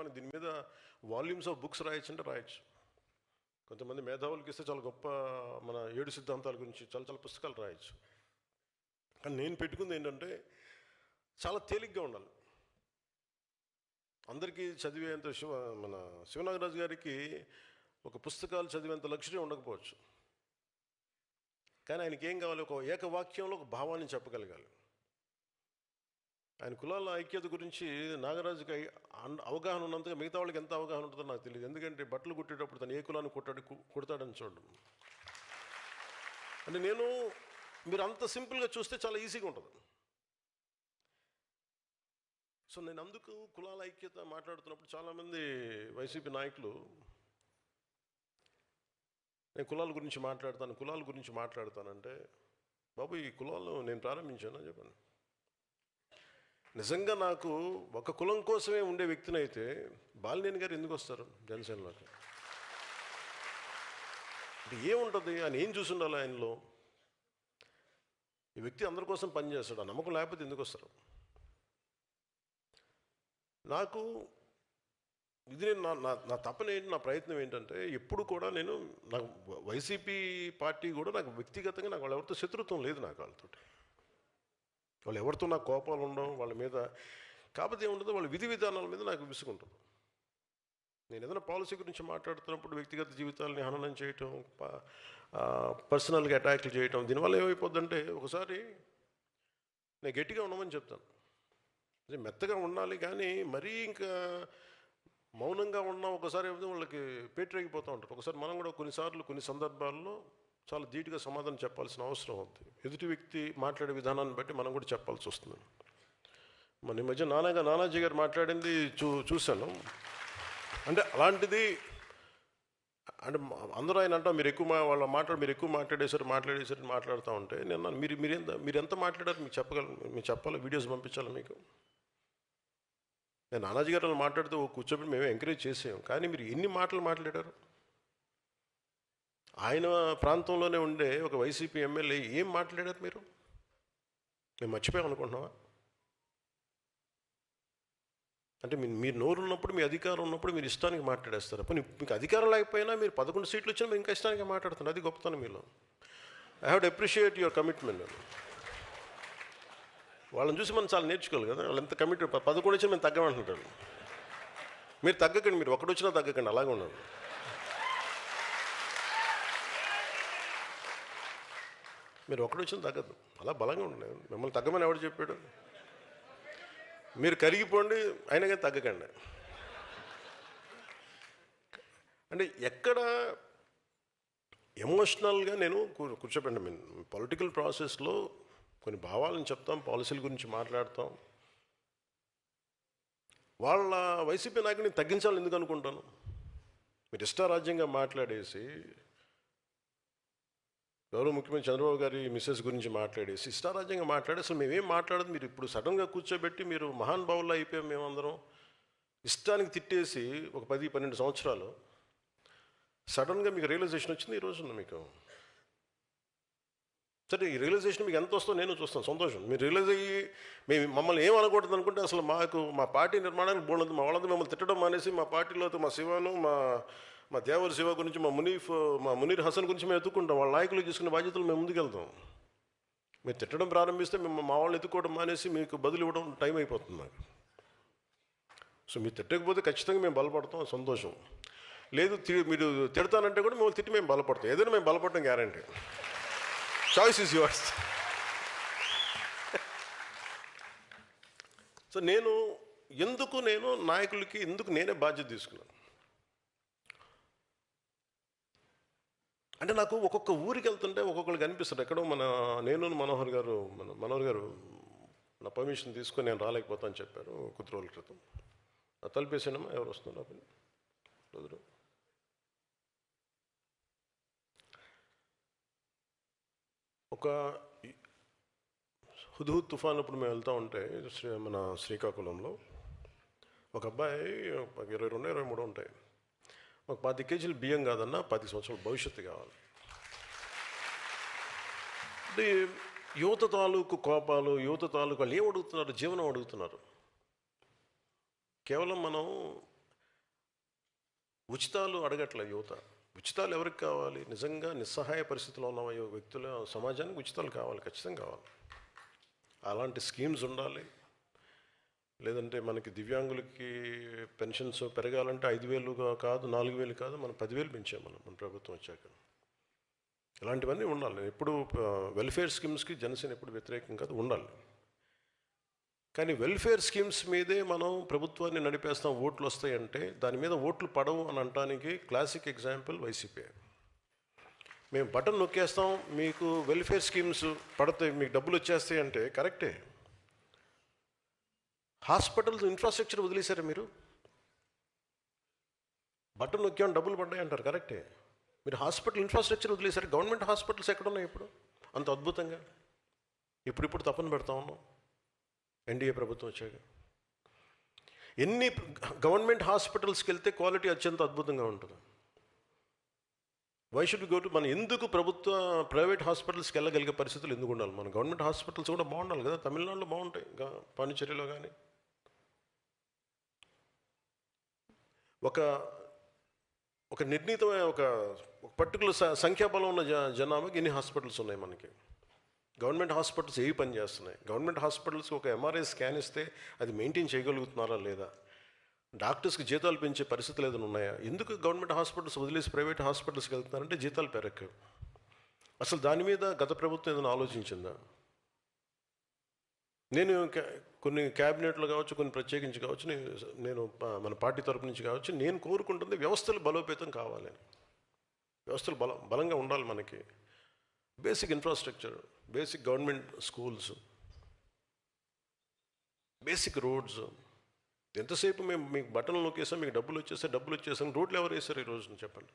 మన దీని మీద వాల్యూమ్స్ ఆఫ్ బుక్స్ రాయొచ్చు అంటే రాయొచ్చు. కొంతమంది మేధావులకి ఇస్తే చాలా గొప్ప మన 7 సిద్ధాంతాల గురించి చాలా చాలా పుస్తకాలు రాయొచ్చు. కానీ నేను పెట్టుకుంది ఏంటంటే చాలా తేలిగ్గా ఉండాలి. అందరికీ చదివేంత మన శివనాగరాజు గారికి ఒక పుస్తకాలు చదివేంత లక్ష్యం ఉండకపోవచ్చు, కానీ ఆయనకి ఏం కావాలి? ఒక ఏకవాక్యంలో ఒక భావాన్ని చెప్పగలగాలి. ఆయన కులాల ఐక్యత గురించి నాగరాజుకి అవగాహన ఉన్నంతగా మిగతా వాళ్ళకి ఎంత అవగాహన ఉంటుందో నాకు తెలియదు. ఎందుకంటే బట్టలు కుట్టేటప్పుడు తను ఏ కులాన్ని కుడతాడని చూడడం అంటే మీరు అంత సింపుల్గా చూస్తే చాలా ఈజీగా ఉంటుంది. సో నేను అందుకు కులాల ఐక్యత మాట్లాడుతున్నప్పుడు చాలామంది వైసీపీ నాయకులు నేను కులాల గురించి మాట్లాడతానంటే, బాబు ఈ కులాలు నేను ప్రారంభించాను చెప్పాను. నిజంగా నాకు ఒక కులం కోసమే ఉండే వ్యక్తిని అయితే బాలినేని గారు ఎందుకు వస్తారు జనసేనలోకి? అంటే ఏముంటుంది? ఆయన ఏం చూసి ఉండాలి ఆయనలో? ఈ వ్యక్తి అందరి కోసం పనిచేస్తాడు, ఆ నమ్మకం లేకపోతే ఎందుకు వస్తారు? నాకు ఇది నా తపన ఏంటి, నా ప్రయత్నం ఏంటంటే ఎప్పుడు కూడా నాకు వైసీపీ పార్టీ కూడా నాకు వ్యక్తిగతంగా నాకు వాళ్ళు ఎవరితో శత్రుత్వం లేదు. నాకు వాళ్ళు ఎవరితో నాకు కోపాలు ఉండవు వాళ్ళ మీద. కాకపోతే ఏముంటుందో వాళ్ళ విధి విధానాల మీద నాకు విసుగుంటుంది. నేను ఏదైనా పాలసీ గురించి మాట్లాడుతున్నప్పుడు వ్యక్తిగత జీవితాలని హననం చేయటం, పర్సనల్గా అటాక్లు చేయటం, దీనివల్ల ఏమైపోద్దంటే ఒకసారి నేను గట్టిగా ఉండమని చెప్తాను, మెత్తగా ఉండాలి, కానీ మరీ ఇంకా మౌనంగా ఉన్నా ఒకసారి ఏమైతే వాళ్ళకి పేటరేగిపోతూ ఉంటారు. ఒకసారి మనం కూడా కొన్ని సందర్భాల్లో చాలా ధీటుగా సమాధానం చెప్పాల్సిన అవసరం ఉంది. ఎదుటి వ్యక్తి మాట్లాడే విధానాన్ని బట్టి మనం కూడా చెప్పాల్సి వస్తుంది. మన ఈ మధ్య నానాజీ గారు మాట్లాడింది చూశాను. అంటే అలాంటిది అంటే అందరూ ఆయన అంటాం మీరు ఎక్కువ మాట్లాడేసరి మాట్లాడుతూ ఉంటే నేను మీరు ఎంత మాట్లాడారు మీకు చెప్పాలి, వీడియోస్ పంపించాలి మీకు. నేను నానాజీ గారు మాట్లాడుతూ కూర్చోబెట్టి మేము ఎంకరేజ్ చేసాం, కానీ మీరు ఎన్ని మాటలు మాట్లాడారు? ఆయన ప్రాంతంలోనే ఉండే ఒక వైసీపీ ఎమ్మెల్యే ఏం మాట్లాడారు మీరు? మేము మర్చిపోయాం అనుకుంటున్నావా? అంటే మీరు నోరు ఉన్నప్పుడు, మీ అధికారం ఉన్నప్పుడు మీరు ఇష్టానికి మాట్లాడేస్తారు. అప్పుడు మీకు అధికారం లేకపోయినా మీరు 11 సీట్లు వచ్చినా మీరు ఇంకా ఇష్టానికి మాట్లాడుతున్నారు. అది గొప్పతనం మీలో. I have to appreciate your commitment. వాళ్ళని చూసి మనం చాలా నేర్చుకోవాలి కదా. వాళ్ళు ఎంత కమిట్ 11 వచ్చినా మేము తగ్గమంటుంటారు. మీరు తగ్గకండి, మీరు ఒకటి వచ్చినా తగ్గకండి, అలాగే ఉన్నారు. మీరు ఒకటి వచ్చినా తగ్గదు, అలా బలంగా ఉండలేదు. మిమ్మల్ని తగ్గమని ఎవడు చెప్పాడు? మీరు కరిగిపోండి, అయినా కానీ తగ్గకండి. అంటే ఎక్కడ ఎమోషనల్గా నేను కూర్చోబెట్టండి. పొలిటికల్ ప్రాసెస్లో కొన్ని భావాలను చెప్తాం, పాలసీల గురించి మాట్లాడతాం. వాళ్ళ వైసీపీ నాయకుడిని తగ్గించాలని ఎందుకు అనుకుంటాను? మీరు ఇష్టారాజ్యంగా మాట్లాడేసి, గౌరవ ముఖ్యమంత్రి చంద్రబాబు గారి మిస్సెస్ గురించి మాట్లాడేసి ఇష్టారాజ్యంగా మాట్లాడేసి అసలు మేమేం మాట్లాడదు. మీరు ఇప్పుడు సడన్గా కూర్చోబెట్టి మీరు మహానుభావుల్లో అయిపోయాం మేమందరం. ఇష్టానికి తిట్టేసి ఒక 10-12 సంవత్సరాలు సడన్గా మీకు రియలైజేషన్ వచ్చింది ఈ రోజున మీకు. సరే, ఈ రియలైజేషన్ మీకు ఎంత వస్తుందో నేను చూస్తాను, సంతోషం. మీరు రియలైజ్ అయ్యి మమ్మల్ని ఏం అనకూడదు అనుకుంటే అసలు మా పార్టీ నిర్మాణానికి బోల్డ్ మా వాళ్ళంతా మిమ్మల్ని తిట్టడం మానేసి మా పార్టీలో మా శివను మా దేవర శివ గురించి మా మునీర్ హసన్ గురించి మేము ఎత్తుకుంటాం. వాళ్ళ నాయకులు తీసుకునే బాధ్యతలు మేము ముందుకెళ్తాం. మీరు తిట్టడం ప్రారంభిస్తే మేము మా వాళ్ళని ఎత్తుకోవడం మానేసి మీకు బదులు ఇవ్వడం టైం అయిపోతుంది నాకు. సో మీరు తిట్టకపోతే ఖచ్చితంగా మేము బలపడతాం, సంతోషం. లేదు మీరు తిడతానంటే కూడా మేము తిట్టి మేము బలపడతాం. ఏదైనా మేము బలపడటం guarantee. Choice is yours. So నేను నాయకులకి నేనే బాధ్యత తీసుకున్నాను. అంటే నాకు ఒక్కొక్క ఊరికి వెళ్తుంటే ఒక్కొక్కరికి అనిపిస్తుంది, ఎక్కడో మనోహర్ గారు నా పర్మిషన్ తీసుకొని నేను రాలేకపోతాను చెప్పారు కొద్ది రోజుల క్రితం. తలిపేసానమ్మా, ఎవరు వస్తున్నారు? ఒక హుద్హుద్ తుఫాన్ అప్పుడు మేము వెళ్తూ ఉంటే మన శ్రీకాకుళంలో ఒక అబ్బాయి 22-23 ఉంటాయి, ఒక 10 కేజీలు బియ్యం కాదన్నా 10 సంవత్సరాల భవిష్యత్తు కావాలి. అంటే యువత తాలూకు కోపాలు, యువత తాలూకు వాళ్ళు ఏం అడుగుతున్నారు? జీవనం అడుగుతున్నారు. కేవలం మనం ఉచితాలు అడగట్లే యువత. ఉచితాలు ఎవరికి కావాలి? నిజంగా నిస్సహాయ పరిస్థితిలో ఉన్న వ్యక్తుల సమాజానికి ఉచితాలు కావాలి, ఖచ్చితంగా కావాలి. అలాంటి స్కీమ్స్ ఉండాలి. లేదంటే మనకి దివ్యాంగులకి పెన్షన్స్ పెరగాలంటే 5,000 కాదు, 4,000 కాదు, మనం 10,000 పెంచాం మన ప్రభుత్వం వచ్చాక. ఇలాంటివన్నీ ఉండాలి. ఎప్పుడు వెల్ఫేర్ స్కీమ్స్కి జనసేన ఎప్పుడు వ్యతిరేకం కాదు, ఉండాలి. కానీ వెల్ఫేర్ స్కీమ్స్ మీదే మనం ప్రభుత్వాన్ని నడిపేస్తాం, ఓట్లు వస్తాయంటే దాని మీద ఓట్లు పడవు అని అనడానికి క్లాసిక్ ఎగ్జాంపుల్ వైసీపీ. మేము బటన్ నొక్కేస్తాం, మీకు వెల్ఫేర్ స్కీమ్స్ పడతాయి, మీకు డబ్బులు వచ్చేస్తాయి అంటే కరెక్టే. హాస్పిటల్స్ ఇన్ఫ్రాస్ట్రక్చర్ వదిలేశారా మీరు? బటన్ నొక్కామని డబ్బులు పడ్డాయి అంటారు, కరెక్టే. మీరు హాస్పిటల్ ఇన్ఫ్రాస్ట్రక్చర్ వదిలేశారు. గవర్నమెంట్ హాస్పిటల్స్ ఎక్కడున్నాయి ఇప్పుడు అంత అద్భుతంగా? ఇప్పుడు తప్పని పెడతా ఉన్నాం ఎన్డీఏ ప్రభుత్వం వచ్చాక. ఎన్ని గవర్నమెంట్ హాస్పిటల్స్కి వెళ్తే క్వాలిటీ అత్యంత అద్భుతంగా ఉంటుంది. వై షుడ్ గో టు మన ఎందుకు ప్రైవేట్ హాస్పిటల్స్కి వెళ్ళగలిగే పరిస్థితులు ఎందుకు ఉండాలి? మన గవర్నమెంట్ హాస్పిటల్స్ కూడా బాగుండాలి కదా. తమిళనాడులో బాగుంటాయి, పాండిచేరిలో కానీ. ఒక నిర్ణీతమైన ఒక పర్టికులర్ సంఖ్యాబలం ఉన్న జనాభాకి ఎన్ని హాస్పిటల్స్ ఉన్నాయి మనకి? గవర్నమెంట్ హాస్పిటల్స్ ఏవి పని చేస్తున్నాయి? గవర్నమెంట్ హాస్పిటల్స్కి ఒక ఎంఆర్ఐ స్కాన్ ఇస్తే అది మెయింటైన్ చేయగలుగుతున్నారా లేదా? డాక్టర్స్కి జీతాలు పెంచే పరిస్థితులు ఏదైనా ఉన్నాయా? ఎందుకు గవర్నమెంట్ హాస్పిటల్స్ వదిలేసి ప్రైవేట్ హాస్పిటల్స్కి వెళ్తున్నారంటే జీతాలు పెరగవు. అసలు దాని మీద గత ప్రభుత్వం ఏదైనా ఆలోచించిందా? నేను కొన్ని క్యాబినెట్లు కావచ్చు, కొన్ని ప్రత్యేకించి కావచ్చు, నేను మన పార్టీ తరపు నుంచి కావచ్చు, నేను కోరుకుంటుంది వ్యవస్థలు బలోపేతం కావాలని. వ్యవస్థలు బలంగా ఉండాలి మనకి. Basic infrastructure, basic government schools, basic roads. ఎంతసేపు మేము మీకు బటన్లు నొక్కేసాం, మీకు డబ్బులు వచ్చేసాం. రోడ్లు ఎవరు వేశారు ఈరోజు చెప్పండి?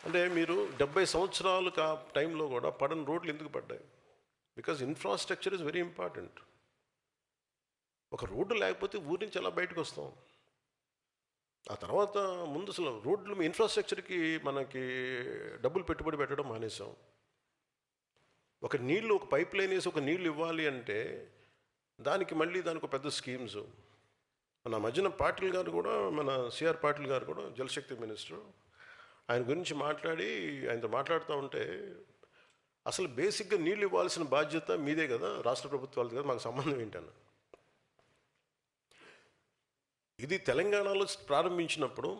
అంటే మీరు 70 సంవత్సరాలు టైంలో కూడా పడని రోడ్లు ఎందుకు పడ్డాయి? Because infrastructure is very important. ఒక రోడ్డు లేకపోతే ఊరి నుంచి ఎలా బయటకు వస్తాం? ఆ తర్వాత ముందు అసలు రోడ్లు ఇన్ఫ్రాస్ట్రక్చర్కి మనకి డబ్బులు పెట్టుబడి పెట్టడం మానేసాం. ఒక పైప్ లైన్ వేసి ఒక నీళ్ళు ఇవ్వాలి అంటే దానికి ఒక పెద్ద స్కీమ్స్. మన మధ్యన పాటిల్ గారు కూడా, మన సిఆర్ పాటిల్ గారు కూడా జలశక్తి మినిస్టర్, ఆయన గురించి ఆయనతో మాట్లాడుతూ ఉంటే అసలు బేసిక్గా నీళ్ళు ఇవ్వాల్సిన బాధ్యత మీదే కదా, రాష్ట్ర ప్రభుత్వాలది కదా, మాకు సంబంధం ఏంటన్న. ఇది తెలంగాణలో ప్రారంభించినప్పుడు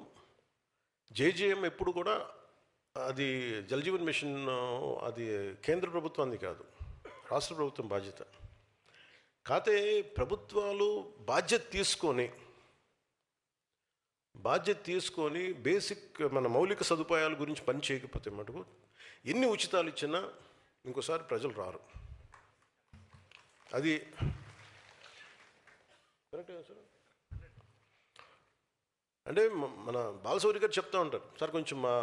జేజేఎం ఎప్పుడు కూడా అది జలజీవన్ మిషన్ అది కేంద్ర ప్రభుత్వాన్ని కాదు, రాష్ట్ర ప్రభుత్వం బాధ్యత. కాతే ప్రభుత్వాలు బాధ్యత తీసుకొని బేసిక్ మన మౌలిక సదుపాయాల గురించి పని చేయకపోతే మటుకు ఎన్ని ఉచితాలు ఇచ్చినా ఇంకోసారి ప్రజలు రారు. అది కరెక్టే సార్. అంటే మన బాలశౌరి గారు చెప్తూ ఉంటారు, సార్ కొంచెం మా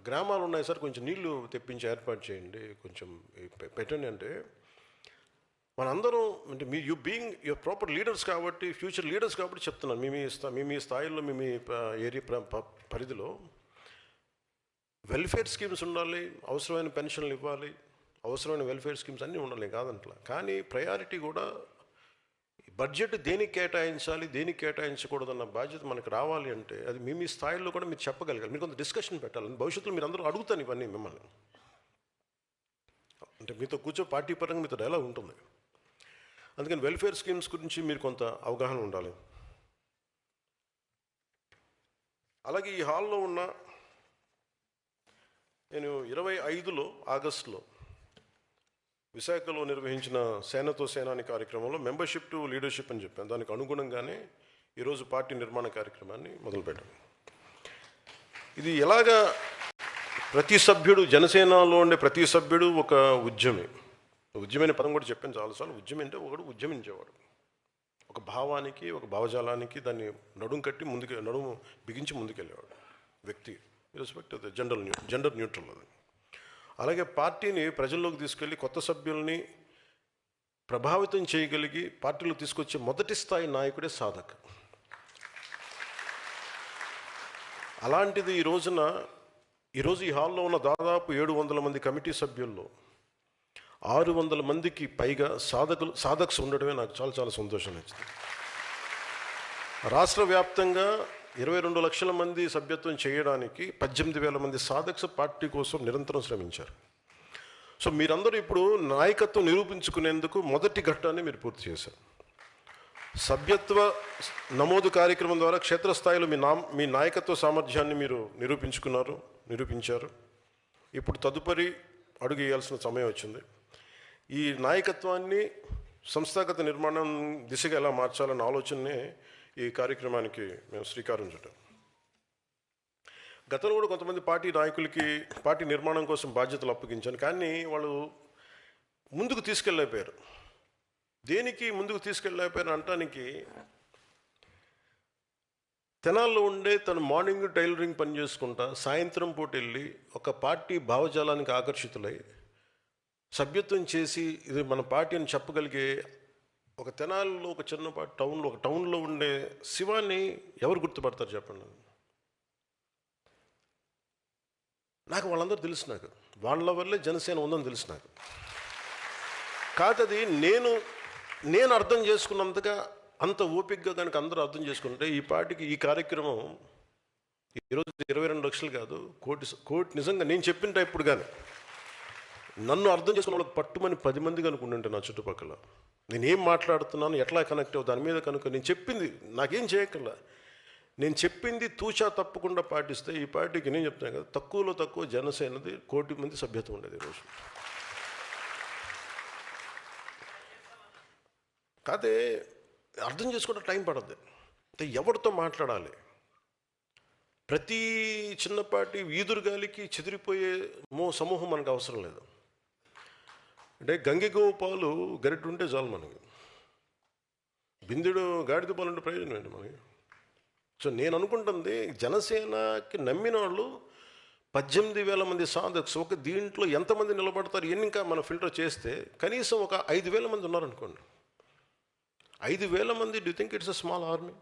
గ్రామాలు ఉన్నాయి సార్, కొంచెం నీళ్లు తెప్పించి ఏర్పాటు చేయండి, కొంచెం పెట్టండి. అంటే మనందరం అంటే యూర్ ప్రాపర్ లీడర్స్ కాబట్టి, ఫ్యూచర్ లీడర్స్ కాబట్టి చెప్తున్నాను. మీ స్థాయిలో మీ ఏరియా పరిధిలో వెల్ఫేర్ స్కీమ్స్ ఉండాలి, అవసరమైన పెన్షన్లు ఇవ్వాలి, అవసరమైన వెల్ఫేర్ స్కీమ్స్ అన్నీ ఉండాలి, కాదంట్లా. కానీ ప్రయారిటీ కూడా బడ్జెట్ దేనికి కేటాయించాలి, దేనికి కేటాయించకూడదన్న బాధ్యత మనకు రావాలి. అంటే అది మీ స్థాయిలో కూడా మీరు చెప్పగలగాలి. మీరు కొంత డిస్కషన్ పెట్టాలి. భవిష్యత్తులో మీరు అందరూ అడుగుతాను ఇవన్నీ మిమ్మల్ని. అంటే మీతో పార్టీ పరంగా మీతో డైలాగ్ ఉంటుంది. అందుకని వెల్ఫేర్ స్కీమ్స్ గురించి మీరు కొంత అవగాహన ఉండాలి. అలాగే ఈ హాల్లో ఉన్న నేను 25 ఆగస్టులో విశాఖలో నిర్వహించిన సేనతో సేనాని కార్యక్రమంలో మెంబర్షిప్ టు లీడర్షిప్ అని చెప్పాను. దానికి అనుగుణంగానే ఈరోజు పార్టీ నిర్మాణ కార్యక్రమాన్ని మొదలుపెట్టాను. ఇది ఎలాగా ప్రతి సభ్యుడు, జనసేనలో ఉండే ప్రతి సభ్యుడు ఒక ఉద్యమైన పదం కూడా చెప్పాను చాలాసార్లు. ఉద్యమం అంటే ఒకడు ఉద్యమించేవాడు, ఒక భావానికి, ఒక భావజాలానికి దాన్ని నడుము బిగించి ముందుకెళ్ళేవాడు వ్యక్తి, రెస్పెక్ట్ అది జెండర్ న్యూట్రల్. అది అలాగే పార్టీని ప్రజల్లోకి తీసుకెళ్ళి కొత్త సభ్యుల్ని ప్రభావితం చేయగలిగి పార్టీలో తీసుకొచ్చే మొదటి స్థాయి నాయకుడే సాధక్. అలాంటిది ఈరోజు ఈ హాల్లో ఉన్న దాదాపు 700 మంది కమిటీ సభ్యుల్లో 600 మందికి పైగా సాధక్స్ ఉండడమే నాకు చాలా చాలా సంతోషం నచ్చింది. రాష్ట్ర వ్యాప్తంగా 22 లక్షల మంది సభ్యత్వం చేయడానికి 18,000 మంది సాధక్స్ పార్టీ కోసం నిరంతరం శ్రమించారు. సో మీరందరూ ఇప్పుడు నాయకత్వం నిరూపించుకునేందుకు మొదటి ఘట్టాన్ని మీరు పూర్తి చేశారు. సభ్యత్వ నమోదు కార్యక్రమం ద్వారా క్షేత్రస్థాయిలో మీ నాయకత్వ సామర్థ్యాన్ని మీరు నిరూపించారు. ఇప్పుడు తదుపరి అడుగు వేయాల్సిన సమయం వచ్చింది. ఈ నాయకత్వాన్ని సంస్థాగత నిర్మాణం దిశగా ఎలా మార్చాలన్న ఆలోచననే ఈ కార్యక్రమానికి మేము శ్రీకారం చుట్టాం. గతంలో కూడా కొంతమంది పార్టీ నాయకులకి పార్టీ నిర్మాణం కోసం బాధ్యతలు అప్పగించాను, కానీ వాళ్ళు ముందుకు తీసుకెళ్ళలేకపోయారు. దేనికి ముందుకు తీసుకెళ్ళలేకపోయారు అంటానికి, తెనాల్లో ఉండే తను మార్నింగ్ టైలరింగ్ పని చేసుకుంటా సాయంత్రం పూట వెళ్ళి ఒక పార్టీ భావజాలానికి ఆకర్షితులై సభ్యత్వం చేసి ఇది మన పార్టీ అని చెప్పగలిగే ఒక తెనాల్లో ఒక చిన్నపాటి టౌన్లో ఉండే శివాన్ని ఎవరు గుర్తుపడతారు చెప్పండి? నాకు వాళ్ళందరూ తెలుసు. నాకు వాళ్ళ వల్లే జనసేన ఉందని తెలుసు. నాకు కాదది నేను అర్థం చేసుకున్నంతగా అంత ఓపికగా కనుక అందరూ అర్థం చేసుకుంటే ఈ పార్టీకి ఈ కార్యక్రమం ఈరోజు 22 లక్షలు కాదు, కోటి నిజంగా నేను చెప్పిన ఇప్పుడు కానీ నన్ను అర్థం చేసుకున్న వాళ్ళకి పట్టుమని 10 మంది కనుకుంటుంటే నా చుట్టుపక్కల నేనేం మాట్లాడుతున్నాను, ఎట్లా కనెక్ట్ అవ్వు దాని మీద కనుక నేను చెప్పింది నాకేం చేయక్కర్లా. నేను చెప్పింది తూచా తప్పకుండా పాటిస్తే ఈ పార్టీకి నేను చెప్తాను కదా, తక్కువలో తక్కువ జనసేనది 1 కోటి మంది సభ్యత్వం ఉండేది ఈరోజు. కాదే అర్థం చేసుకుంటే టైం పడద్దు. అంటే ఎవరితో మాట్లాడాలి, ప్రతి చిన్నపాటి వీధురుగాలికి చెదిరిపోయే సమూహం మనకు అవసరం లేదు. అంటే గంగిగోవు పాలు గరిటె ఉంటే చాలు మనకి, బిందెడు గాడిద పాలు ఉంటే ప్రయోజనం ఏంటి మనకి? సో నేను అనుకుంటుంది జనసేనకి నమ్మిన వాళ్ళు 18,000 మంది సాధక్స్. ఒక దీంట్లో ఎంతమంది నిలబడతారు ఎన్ని ఇంకా మనం ఫిల్టర్ చేస్తే కనీసం ఒక 5,000 మంది ఉన్నారనుకోండి. 5,000 మంది, do think it's a small army?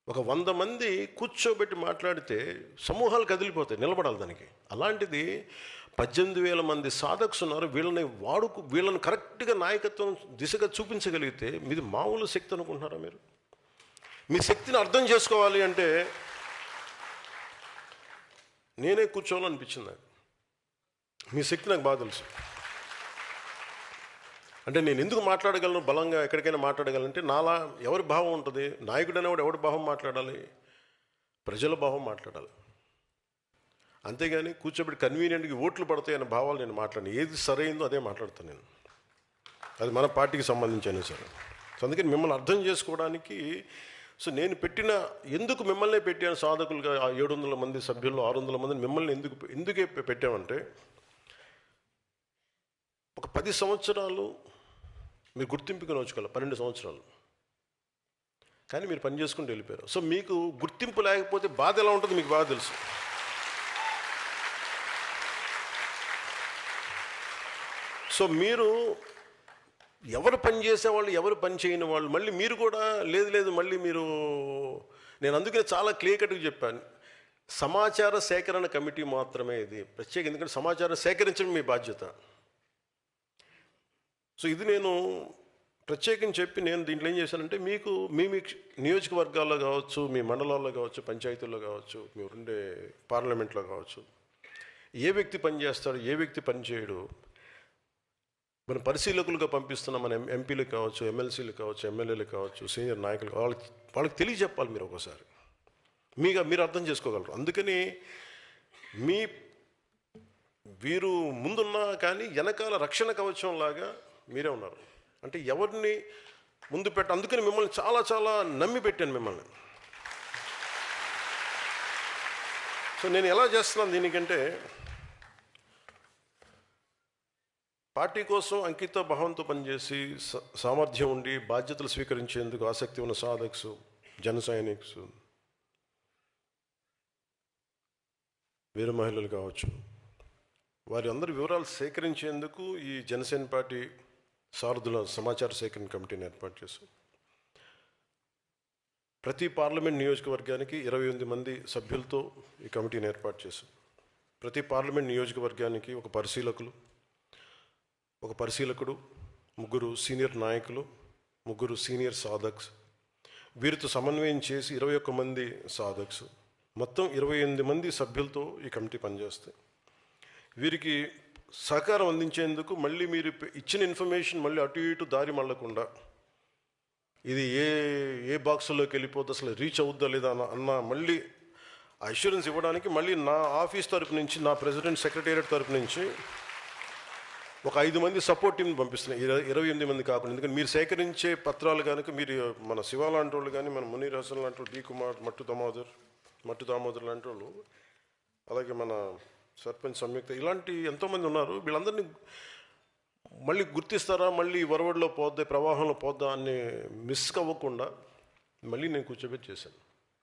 ఒక 100 మంది కూర్చోబెట్టి మాట్లాడితే సమూహాలు కదిలిపోతాయి, నిలబడాలి దానికి. అలాంటిది 18,000 మంది సాధక్స్ ఉన్నారు. వీళ్ళని కరెక్ట్గా నాయకత్వం దిశగా చూపించగలిగితే మీది మామూలు శక్తి అనుకుంటున్నారా మీరు? మీ శక్తిని అర్థం చేసుకోవాలి అంటే నేనే కూర్చోవాలనిపించింది నాకు. మీ శక్తి నాకు బాగా తెలుసు. అంటే నేను ఎందుకు మాట్లాడగలను, బలంగా ఎక్కడికైనా మాట్లాడగలంటే నాలా ఎవరి భావం ఉంటుంది? నాయకుడు అనేవాడు ఎవరి భావం మాట్లాడాలి? ప్రజల భావం మాట్లాడాలి. అంతేగాని కూర్చోబెట్టి కన్వీనియంట్గా ఓట్లు పడతాయి అనే భావాలు నేను మాట్లాడిన. ఏది సరైందో అదే మాట్లాడతాను నేను. అది మన పార్టీకి సంబంధించిన సరే. సో అందుకని మిమ్మల్ని అర్థం చేసుకోవడానికి సో నేను ఎందుకు మిమ్మల్ని పెట్టాను సాధకులుగా 700 మంది సభ్యుల్లో 600 మందిని మిమ్మల్ని ఎందుకే పెట్టామంటే, ఒక 10 సంవత్సరాలు మీరు గుర్తింపుగా నోచుకోవాలి, 12 సంవత్సరాలు కానీ మీరు పని చేసుకుంటూ వెళ్ళిపోయారు. సో మీకు గుర్తింపు లేకపోతే బాధ ఎలా ఉంటుందో మీకు బాగా తెలుసు. సో మీరు ఎవరు పని చేసేవాళ్ళు, ఎవరు పని చేయని వాళ్ళు, మళ్ళీ మీరు కూడా లేదు మళ్ళీ మీరు, నేను అందుకే చాలా క్లియర్ కట్గా చెప్పాను, సమాచార సేకరణ కమిటీ మాత్రమే ఇది ప్రత్యేక. ఎందుకంటే సమాచారం సేకరించడం మీ బాధ్యత. సో ఇది నేను ప్రత్యేకించి చెప్పి నేను దీంట్లో ఏం చేశానంటే, మీకు మీ నియోజకవర్గాల్లో కావచ్చు, మీ మండలాల్లో కావచ్చు, పంచాయతీల్లో కావచ్చు, మీరు ఉండే పార్లమెంట్లో కావచ్చు, ఏ వ్యక్తి పని చేస్తాడు, ఏ వ్యక్తి పని చేయడు, మన పరిశీలకులుగా పంపిస్తున్న మన ఎంపీలు కావచ్చు, ఎమ్మెల్సీలు కావచ్చు, ఎమ్మెల్యేలు కావచ్చు, సీనియర్ నాయకులు వాళ్ళకి తెలియజెప్పాలి. మీరు ఒకసారి మీరు అర్థం చేసుకోగలరు. అందుకని వీరు ముందున్నా కానీ వెనకాల రక్షణ కవచం లాగా మీరే ఉన్నారు. అంటే ఎవరిని ముందు అందుకని మిమ్మల్ని చాలా చాలా నమ్మి పెట్టాను మిమ్మల్ని. సో నేను ఎలా చేస్తున్నాను దీనికంటే, పార్టీ కోసం అంకిత భావంతో పనిచేసి సామర్థ్యం ఉండి బాధ్యతలు స్వీకరించేందుకు ఆసక్తి ఉన్న సాధక్స్, జన సైనిక్స్, వీర మహిళలు కావచ్చు, వారి అందరి వివరాలు సేకరించేందుకు ఈ జనసేన పార్టీ సారథుల సమాచార సేకరణ కమిటీని ఏర్పాటు చేశాం. ప్రతి పార్లమెంట్ నియోజకవర్గానికి 28 మంది సభ్యులతో ఈ కమిటీని ఏర్పాటు చేశాం. ప్రతి పార్లమెంట్ నియోజకవర్గానికి ఒక పరిశీలకుడు, 3 సీనియర్ నాయకులు, 3 సీనియర్ సాధక్స్, వీరితో సమన్వయం చేసి 21 మంది సాధక్స్, మొత్తం 28 మంది సభ్యులతో ఈ కమిటీ పనిచేస్తాయి. వీరికి సహకారం అందించేందుకు మళ్ళీ మీరు ఇచ్చిన ఇన్ఫర్మేషన్ మళ్ళీ అటు ఇటు దారి మళ్ళకుండా ఇది ఏ బాక్సుల్లోకి వెళ్ళిపోతే అసలు రీచ్ అవుద్దా లేదా అన్న మళ్ళీ అష్యూరెన్స్ ఇవ్వడానికి మళ్ళీ నా ఆఫీస్ తరపు నుంచి, నా ప్రెసిడెంట్ సెక్రటేరియట్ తరపు నుంచి ఒక 5 మంది సపోర్ట్ టీంని పంపిస్తున్నాయి, 28 మంది కాకుండా. ఎందుకంటే మీరు సేకరించే పత్రాలు కనుక మీరు మన శివ లాంటి వాళ్ళు కానీ, మన మునీర్ హసన్ లాంటి వాళ్ళు, డి కుమార్, మట్టు దామోదర్ లాంటి వాళ్ళు, అలాగే మన సర్పంచ్ సంయుక్త, ఇలాంటి ఎంతోమంది ఉన్నారు. వీళ్ళందరినీ మళ్ళీ గుర్తిస్తారా, మళ్ళీ వరవడిలో పోద్దా, ప్రవాహంలో పోద్దా అని మిస్ అవ్వకుండా మళ్ళీ నేను కూర్చోబెట్టి చేశాను.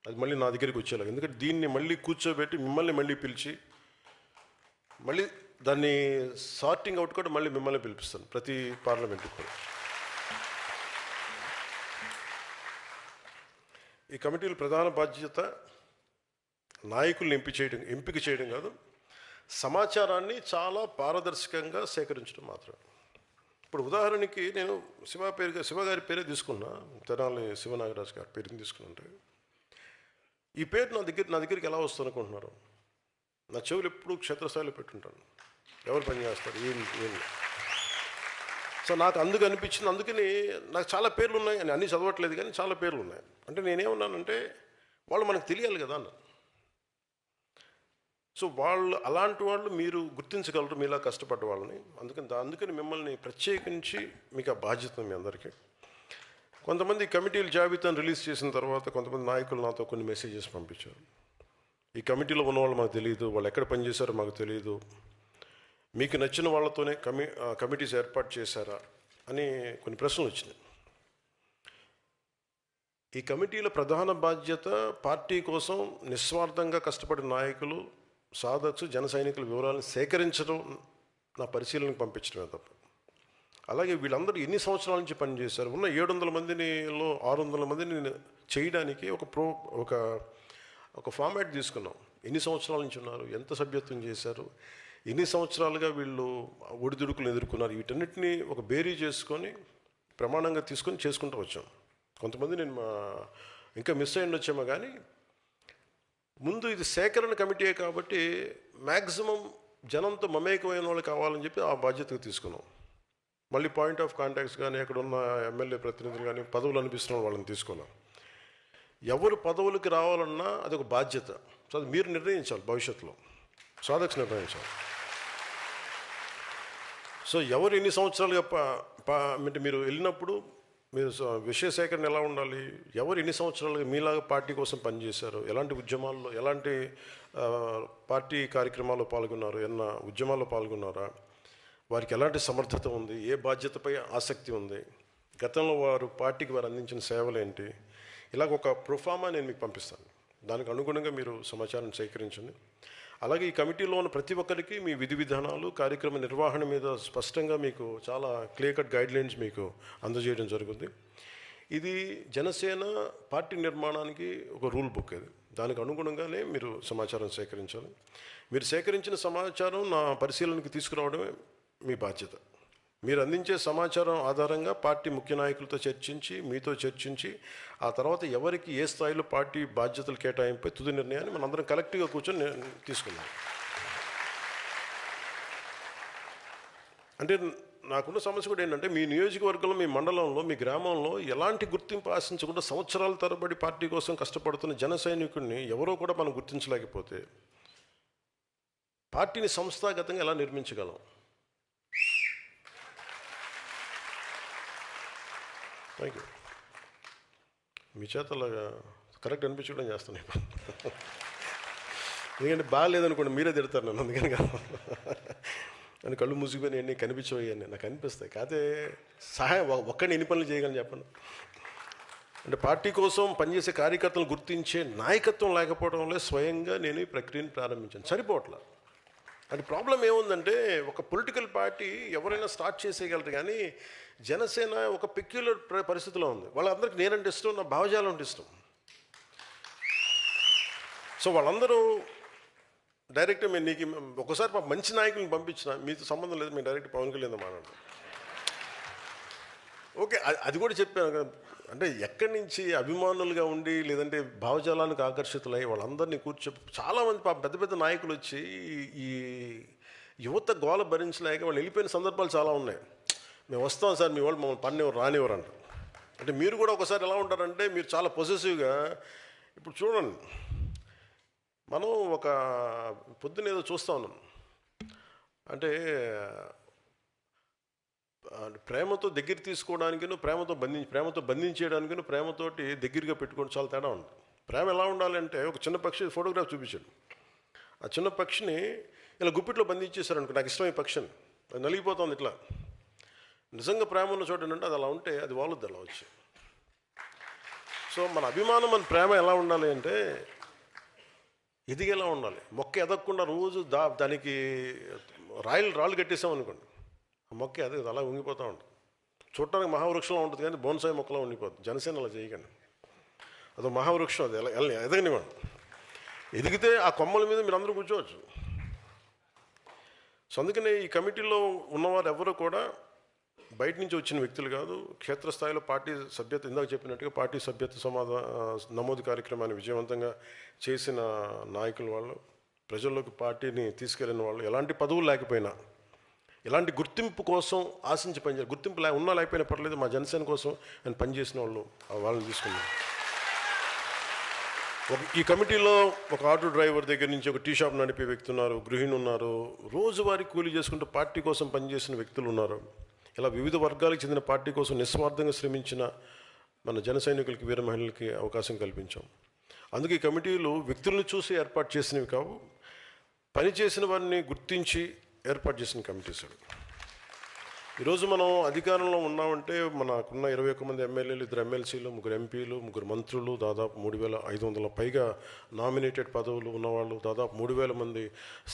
అది మళ్ళీ నా దగ్గరికి వచ్చేలాగా. ఎందుకంటే దీన్ని మళ్ళీ కూర్చోబెట్టి మిమ్మల్ని మళ్ళీ పిలిచి మళ్ళీ దాన్ని సార్టింగ్ అవుట్ కూడా మళ్ళీ మిమ్మల్ని పిలిపిస్తాను ప్రతి పార్లమెంట్కి కూడా. ఈ కమిటీల ప్రధాన బాధ్యత నాయకుల్ని ఎంపిక చేయడం కాదు, సమాచారాన్ని చాలా పారదర్శకంగా సేకరించడం మాత్రం. ఇప్పుడు ఉదాహరణకి నేను శివ గారి పేరే తీసుకున్నా, తెనాలి శివనాగరాజు గారి పేరుని తీసుకున్నంటే, ఈ పేరు నా దగ్గరికి ఎలా వస్తుంది అనుకుంటున్నారు? నా చెవులు ఎప్పుడు క్షేత్రస్థాయిలో పెట్టుంటాను, ఎవరు పని చేస్తారు, ఏం. సో నాకు అందుకు అనిపించింది. అందుకని నాకు చాలా పేర్లు ఉన్నాయి, అని అన్నీ చదవట్లేదు కానీ చాలా పేర్లు ఉన్నాయి. అంటే నేనేమన్నానంటే వాళ్ళు మనకు తెలియాలి కదా అన్న. సో అలాంటి వాళ్ళు మీరు గుర్తించగలరు, మీలా కష్టపడ్డ వాళ్ళని. అందుకని మిమ్మల్ని ప్రత్యేకించి మీకు ఆ బాధ్యత మీ అందరికీ. కొంతమంది కమిటీల జాబితాను రిలీజ్ చేసిన తర్వాత కొంతమంది నాయకులు నాతో కొన్ని మెసేజెస్ పంపించారు. ఈ కమిటీలో ఉన్నవాళ్ళు మాకు తెలియదు, వాళ్ళు ఎక్కడ పనిచేశారో మాకు తెలియదు, మీకు నచ్చిన వాళ్ళతోనే కమిటీస్ ఏర్పాటు చేశారా అని కొన్ని ప్రశ్నలు వచ్చినాయి. ఈ కమిటీల ప్రధాన బాధ్యత పార్టీ కోసం నిస్వార్థంగా కష్టపడిన నాయకులు, సాధక్స్, జన సైనికుల వివరాలను సేకరించడం, నా పరిశీలనకు పంపించడమే తప్ప. అలాగే వీళ్ళందరూ ఎన్ని సంవత్సరాల నుంచి పనిచేశారు, ఉన్న 700 మందిలో 600 మందిని చేయడానికి ఒక ఫార్మాట్ తీసుకున్నాం. ఎన్ని సంవత్సరాల నుంచి ఉన్నారు, ఎంత సభ్యత్వం చేశారు, ఎన్ని సంవత్సరాలుగా వీళ్ళు ఒడిదుడుకులు ఎదుర్కొన్నారు, వీటన్నిటిని ఒక బేరీ చేసుకొని ప్రమాణంగా తీసుకొని చేసుకుంటూ వచ్చాం. కొంతమంది నేను ఇంకా మిస్ అయ్యి వచ్చామో కానీ, ముందు ఇది సేకరణ కమిటీయే కాబట్టి మ్యాక్సిమం జనంతో మమేకమైన వాళ్ళు కావాలని చెప్పి ఆ బాధ్యతగా తీసుకున్నాం. మళ్ళీ పాయింట్ ఆఫ్ కాంటాక్ట్స్ కానీ, అక్కడ ఉన్న ఎమ్మెల్యే ప్రతినిధులు కానీ, పదవులు అనిపిస్తున్న వాళ్ళని తీసుకున్నాం. ఎవరు పదవులకి రావాలన్నా అది ఒక బాధ్యత. సో అది మీరు నిర్ణయించాలి, భవిష్యత్తులో సాధక్స్ నిర్ణయించాలి. సో ఎవరు ఎన్ని సంవత్సరాలుగా అంటే మీరు వెళ్ళినప్పుడు మీరు విషయ సేకరణ ఎలా ఉండాలి, ఎవరు ఎన్ని సంవత్సరాలుగా మీలాగా పార్టీ కోసం పనిచేశారు, ఎలాంటి ఉద్యమాల్లో, ఎలాంటి పార్టీ కార్యక్రమాల్లో పాల్గొన్నారు, ఏమన్నా ఉద్యమాల్లో పాల్గొన్నారా, వారికి ఎలాంటి సమర్థత ఉంది, ఏ బాధ్యతపై ఆసక్తి ఉంది, గతంలో పార్టీకి వారు అందించిన సేవలు ఏంటి, ఇలాగ ఒక ప్రొఫార్మా నేను మీకు పంపిస్తాను. దానికి అనుగుణంగా మీరు సమాచారం సేకరించండి. అలాగే ఈ కమిటీలో ఉన్న ప్రతి ఒక్కరికి మీ విధి విధానాలు, కార్యక్రమ నిర్వహణ మీద స్పష్టంగా మీకు చాలా క్లియర్ కట్ గైడ్లైన్స్ మీకు అందజేయడం జరుగుతుంది. ఇది జనసేన పార్టీ నిర్మాణానికి ఒక రూల్ బుక్. ఇది దానికి అనుగుణంగానే మీరు సమాచారం సేకరించాలి. మీరు సేకరించిన సమాచారం నా పరిశీలనకి తీసుకురావడమే మీ బాధ్యత. మీరు అందించే సమాచారం ఆధారంగా పార్టీ ముఖ్య నాయకులతో చర్చించి, మీతో చర్చించి, ఆ తర్వాత ఎవరికి ఏ స్థాయిలో పార్టీ బాధ్యతలు కేటాయింపై తుది నిర్ణయాన్ని మనందరం కలెక్టివ్గా కూర్చొని తీసుకున్నాం. అంటే నాకున్న సమస్య కూడా ఏంటంటే, మీ నియోజకవర్గంలో, మీ మండలంలో, మీ గ్రామంలో ఎలాంటి గుర్తింపు ఆశించకుండా సంవత్సరాల తరబడి పార్టీ కోసం కష్టపడుతున్న జన సైనికుడిని ఎవరో కూడా మనం గుర్తించలేకపోతే పార్టీని సంస్థాగతంగా ఎలా నిర్మించగలం? Thank you. మీ చేతలాగా కరెక్ట్ అనిపించడం చేస్తాను. ఎందుకంటే బాగాలేదనుకోండి మీరే తిడతారు నన్ను, అందుకని నన్ను కళ్ళు మూసిపోయి అన్నీ కనిపించవయ్యాన్ని నాకు అనిపిస్తాయి. కాదే సహాయం ఒక్కడిని ఎన్ని పనులు చేయగలను చెప్పండి. అంటే పార్టీ కోసం పనిచేసే కార్యకర్తలను గుర్తించే నాయకత్వం లేకపోవడంలో స్వయంగా నేను ఈ ప్రక్రియను ప్రారంభించాను. సరిపోవట్లా. అంటే ప్రాబ్లం ఏముందంటే, ఒక పొలిటికల్ పార్టీ ఎవరైనా స్టార్ట్ చేసేయగలరు కానీ జనసేన ఒక పెక్యులర్ పరిస్థితిలో ఉంది. వాళ్ళందరికీ నేనంటే ఇష్టం, నా భావజాలం అంటే ఇష్టం. సో వాళ్ళందరూ డైరెక్ట్గా మేము నీకు ఒకసారి మంచి నాయకులను పంపించిన, మీతో సంబంధం లేదు, మేము డైరెక్ట్ పవన్ కళ్యాణ్ మాట్లాడతాం. ఓకే, అది కూడా చెప్పాను కదా. అంటే ఎక్కడి నుంచి అభిమానులుగా ఉండి లేదంటే భావజాలానికి ఆకర్షితులై వాళ్ళందరినీ చాలామంది పెద్ద పెద్ద నాయకులు వచ్చి ఈ యువత గోల భరించలేక వాళ్ళు వెళ్ళిపోయిన సందర్భాలు చాలా ఉన్నాయి. మేము వస్తాం సార్, మీ వాళ్ళు మమ్మల్ని పనివ్వరు రానివ్వరంట. అంటే మీరు కూడా ఒకసారి ఎలా ఉంటారంటే మీరు చాలా పొసెసివ్గా. ఇప్పుడు చూడండి, మనం ఒక పొద్దున ఏదో చూస్తూ ఉన్నాం, అంటే ప్రేమతో దగ్గర తీసుకోవడానికిను ప్రేమతో బంధించేయడానికిను ప్రేమతోటి దగ్గరగా పెట్టుకోవడం చాలా తేడా ఉంది. ప్రేమ ఎలా ఉండాలంటే, ఒక చిన్న పక్షి ఫోటోగ్రాఫ్ చూపించాడు. ఆ చిన్న పక్షిని ఇలా గుప్పిట్లో బంధించేశారనుకో, నాకు ఇష్టమైన పక్షిని, అది నలిగిపోతుంది ఇట్లా. నిజంగా ప్రేమ ఉన్న చోట అంటే అది అలా ఉంటే అది వాలుద్ది అలా వచ్చి. సో మన అభిమానం, మన ప్రేమ ఎలా ఉండాలి అంటే ఎదిగేలా ఉండాలి. మొక్క ఎదగకుండా రోజు దానికి రాళ్ళు కట్టేసాం అనుకోండి, ఆ మొక్క అది అలా ఉంగిపోతూ ఉంటుంది. చూడటానికి మహావృక్షంలో ఉంటుంది కానీ బోన్సాయి మొక్కలో ఉండిపోతుంది. జనసేన అలా చేయకండి, అదో మహావృక్షం, అది ఎలా ఎదగనివ్వండి. ఎదిగితే ఆ కొమ్మల మీద మీరు అందరూ కూర్చోవచ్చు. సో అందుకనే ఈ కమిటీలో ఉన్నవారు ఎవరు కూడా బయట నుంచి వచ్చిన వ్యక్తులు కాదు. క్షేత్రస్థాయిలో పార్టీ సభ్యత, ఇందాక చెప్పినట్టుగా పార్టీ సభ్యత్వ నమోదు కార్యక్రమాన్ని విజయవంతంగా చేసిన నాయకులు వాళ్ళు, ప్రజల్లోకి పార్టీని తీసుకెళ్ళిన వాళ్ళు, ఎలాంటి పదవులు లేకపోయినా, ఎలాంటి గుర్తింపు కోసం ఆశించి పనిచేయాలి. గుర్తింపు ఉన్నా లేకపోయినా పర్లేదు, మా జనసేన కోసం నేను పనిచేసిన వాళ్ళని తీసుకున్నాను. ఈ కమిటీలో ఒక ఆటో డ్రైవర్ దగ్గర నుంచి ఒక టీ షాప్ నడిపే వ్యక్తి ఉన్నారు, గృహిణి ఉన్నారు, రోజువారీ కూలీ చేసుకుంటూ పార్టీ కోసం పనిచేసిన వ్యక్తులు ఉన్నారు. ఇలా వివిధ వర్గాలకు చెందిన పార్టీ కోసం నిస్వార్థంగా శ్రమించిన మన జన సైనికులకి, వీర మహిళలకి అవకాశం కల్పించాం. అందుకే ఈ కమిటీలు వ్యక్తులను చూసి ఏర్పాటు చేసినవి కావు, పనిచేసిన వారిని గుర్తించి ఏర్పాటు చేసిన కమిటీస్ అవి. ఈరోజు మనం అధికారంలో ఉన్నామంటే మనకున్న 21 మంది ఎమ్మెల్యేలు, 2 ఎమ్మెల్సీలు, 3 ఎంపీలు, 3 మంత్రులు, దాదాపు 3500 పైగా నామినేటెడ్ పదవులు ఉన్నవాళ్ళు, దాదాపు 3000 మంది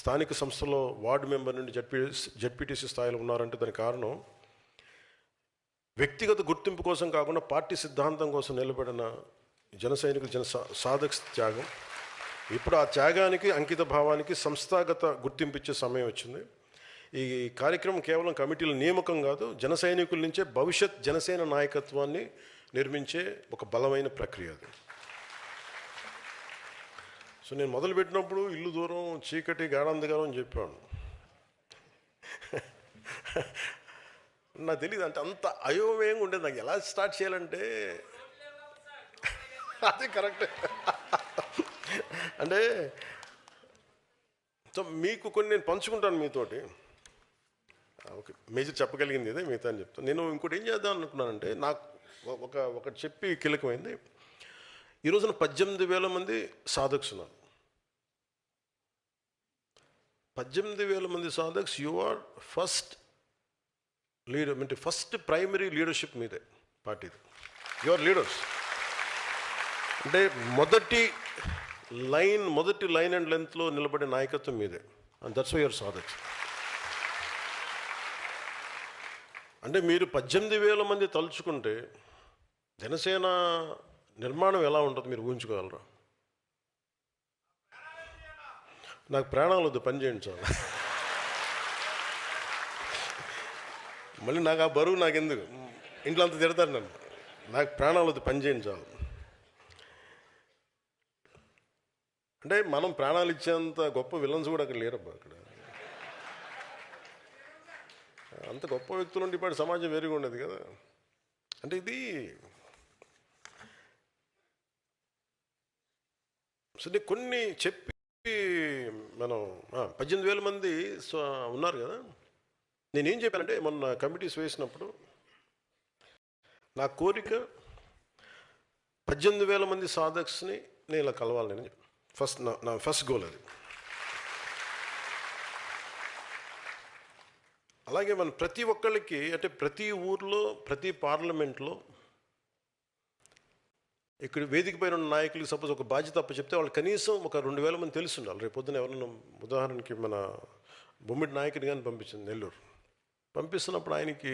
స్థానిక సంస్థలో వార్డు మెంబర్ నుండి జడ్పీటీసీ స్థాయిలో ఉన్నారంటే దానికి కారణం వ్యక్తిగత గుర్తింపు కోసం కాకుండా పార్టీ సిద్ధాంతం కోసం నిలబడిన జన సైనికులు, సాధక త్యాగం. ఇప్పుడు ఆ త్యాగానికి, అంకిత భావానికి సంస్థాగత గుర్తింపు ఇచ్చే సమయం వచ్చింది. ఈ కార్యక్రమం కేవలం కమిటీల నియామకం కాదు, జన సైనికుల నుంచే భవిష్యత్ జనసేన నాయకత్వాన్ని నిర్మించే ఒక బలమైన ప్రక్రియ అది. సో నేను మొదలుపెట్టినప్పుడు ఇల్లు దూరం, చీకటి, గాఢాంధకారం అని చెప్పాను. నాకు తెలియదు, అంటే అంత అయోమయంగా ఉండేది. నాకు ఎలా స్టార్ట్ చేయాలంటే అదే కరెక్ట్. అంటే సో మీకు కొన్ని నేను పంచుకుంటాను మీతోటి. ఓకే, మేజర్ చెప్పగలిగింది ఇదే, మిగతా అని చెప్తాను. నేను ఇంకోటి ఏం చేద్దాం అనుకున్నానంటే, నాకు ఒకటి చెప్పి కీలకమైంది. ఈ రోజున 18,000 మంది సాధక్స్ ఉన్నారు. 18,000 మంది సాధక్స్. యు ఆర్ ఫస్ట్ లీడర్, అంటే ఫస్ట్ ప్రైమరీ లీడర్షిప్ మీదే పార్టీది. You are leaders. అంటే మొదటి లైన్ అండ్ లెంత్లో నిలబడే నాయకత్వం మీదే. అండ్ దట్స్ వై యువర్ సాధక్స్. అంటే మీరు 18,000 మంది తలుచుకుంటే జనసేన నిర్మాణం ఎలా ఉంటుంది మీరు ఊహించుకోగలరా? నాకు ప్రాణాలు వద్దు, పని చేయండి చాలు. మళ్ళీ నాకు ఆ బరువు నాకు ఎందుకు, ఇంట్లో అంత తిడతారు నన్ను. నాకు ప్రాణాలు వద్దు, పని చేయండి చాలు. అంటే మనం ప్రాణాలు ఇచ్చేంత గొప్ప విలన్స్ కూడా అక్కడ లేరబ్బా. అక్కడ అంత గొప్ప వ్యక్తులు ఉంటే ఇప్పటి సమాజం వేరుగా ఉండేది కదా. అంటే ఇది సరే కొన్ని చెప్పి మనం 18,000 మంది ఉన్నారు కదా. నేనేం చెప్పానంటే, మొన్న కమిటీస్ వేసినప్పుడు నా కోరిక 18,000 మంది సాధక్స్ని నేను ఇలా కలవాలని చెప్పి నా ఫస్ట్ గోల్ అది. అలాగే మన ప్రతి ఒక్కళ్ళకి, అంటే ప్రతి ఊర్లో, ప్రతి పార్లమెంట్లో, ఇక్కడ వేదిక పైన ఉన్న నాయకులకి సపోజ్ ఒక బాధ్యత చెప్తే వాళ్ళు కనీసం ఒక 2,000 మంది తెలిసి ఉండాలి. రేపు పొద్దున ఎవరైనా, ఉదాహరణకి మన బొమ్మిడి నాయకుని కానీ పంపించింది నెల్లూరు, పంపిస్తున్నప్పుడు ఆయనకి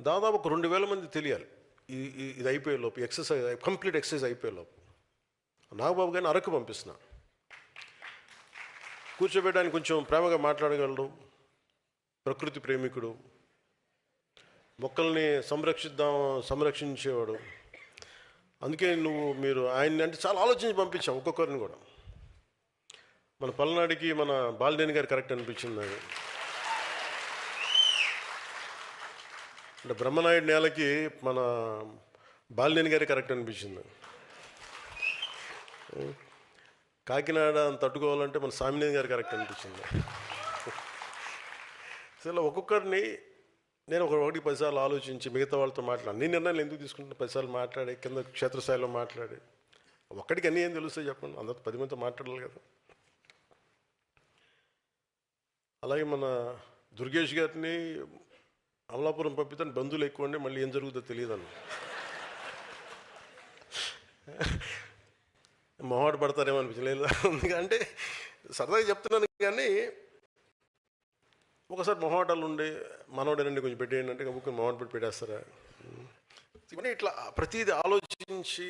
దాదాపు ఒక 2,000 మంది తెలియాలి. ఇది అయిపోయే లోపు, కంప్లీట్ ఎక్సర్సైజ్ అయిపోయే లోపు. నాగబాబు గారిని అరకు పంపిస్తున్నా, కూర్చోబెట్టడానికి కొంచెం ప్రేమగా మాట్లాడగలడు, ప్రకృతి ప్రేమికుడు, మొక్కల్ని సంరక్షించేవాడు, అందుకే మీరు ఆయన్ని అంటే చాలా ఆలోచించి పంపించాం ఒక్కొక్కరిని కూడా. మన పల్నాడికి మన బాలినేని గారు కరెక్ట్ అనిపించింది నాకు. అంటే బ్రహ్మనాయుడు నేలకి మన బాలినేని గారి కరెక్ట్ అనిపించింది. కాకినాడ తట్టుకోవాలంటే మన సామినేని గారు కరెక్ట్ అనిపించింది. అసలు ఒక్కొక్కరిని నేను ఒకటి 10 సార్లు ఆలోచించి మిగతా వాళ్ళతో మాట్లాడి అన్ని నిర్ణయాలు ఎందుకు తీసుకుంటున్నా 10 సార్లు మాట్లాడి కింద క్షేత్రస్థాయిలో మాట్లాడి ఒక్కడికి అన్నీ ఏం తెలుస్తాయి చెప్పండి, అందరితో 10 మందితో మాట్లాడాలి కదా. అలాగే మన దుర్గేష్ గారిని అమలాపురం పంపితే బంధువులు ఎక్కువ అండి, మళ్ళీ ఏం జరుగుతుందో తెలియదని మొహాట పడతారేమో అనిపించలేదు. ఎందుకంటే సరదాగా చెప్తున్నాను కానీ ఒకసారి మొహాటాలు ఉండి మనోడేనండి కొంచెం పెట్టేయండి అంటే ముఖ్యం మొహాట పెట్టి పెట్టేస్తారా. ఇవన్నీ ఇట్లా ప్రతిదీ ఆలోచించి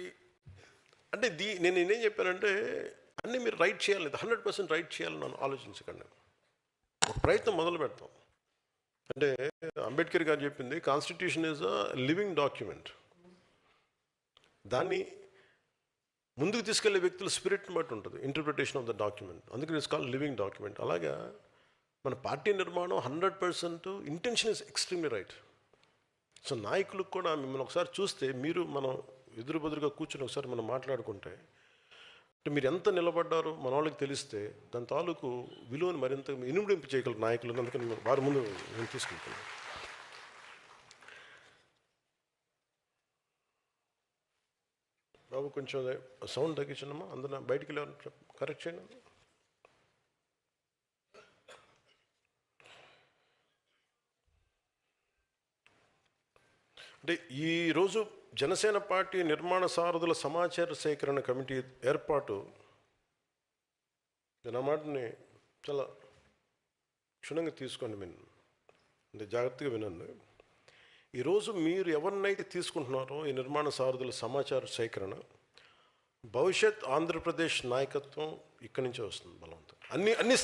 అంటే నేను నేనేం చెప్పానంటే అన్నీ మీరు రైట్ చేయాలి, 100% రైట్ చేయాలని నన్ను ఆలోచించకండి. ఒక ప్రయత్నం మొదలు పెడతాం. అంటే అంబేద్కర్ గారు చెప్పింది constitution is a living document. దాన్ని ముందుకు తీసుకెళ్లే వ్యక్తుల స్పిరిట్ని బట్టి ఉంటుంది ఇంటర్ప్రిటేషన్ ఆఫ్ ద డాక్యుమెంట్. అందుకని ఇట్స్ కాల్డ్ లివింగ్ డాక్యుమెంట్. అలాగా మన పార్టీ నిర్మాణం 100% intention is extremely right. So నాయకులకు కూడా మిమ్మల్ని ఒకసారి చూస్తే మీరు మనం ఎదురుబెదురుగా కూర్చొని ఒకసారి మనం మాట్లాడుకుంటే అంటే మీరు ఎంత నిలబడ్డారో మన వాళ్ళకి తెలిస్తే దాని తాలూకు విలువను మరింత ఇనుమడింపు చేయగలరు నాయకులు. అందుకని వారి ముందు నేను తీసుకుంటున్నాను. బాబు కొంచెం సౌండ్ తగ్గించండమ్మా, అందులో బయటికి వెళ్ళి కరెక్ట్ చేయండి. అంటే ఈరోజు జనసేన పార్టీ నిర్మాణ సారథుల సమాచార సేకరణ కమిటీ ఏర్పాటు, నా మాటని చాలా క్షుణ్ణంగా తీసుకోండి, అంటే జాగ్రత్తగా వినండి. ఈరోజు మీరు ఎవరినైతే తీసుకుంటున్నారో ఈ నిర్మాణ సారథుల సమాచార సేకరణ భవిష్యత్ ఆంధ్రప్రదేశ్ నాయకత్వం ఇక్కడి నుంచే వస్తుంది బలవంతం. అన్ని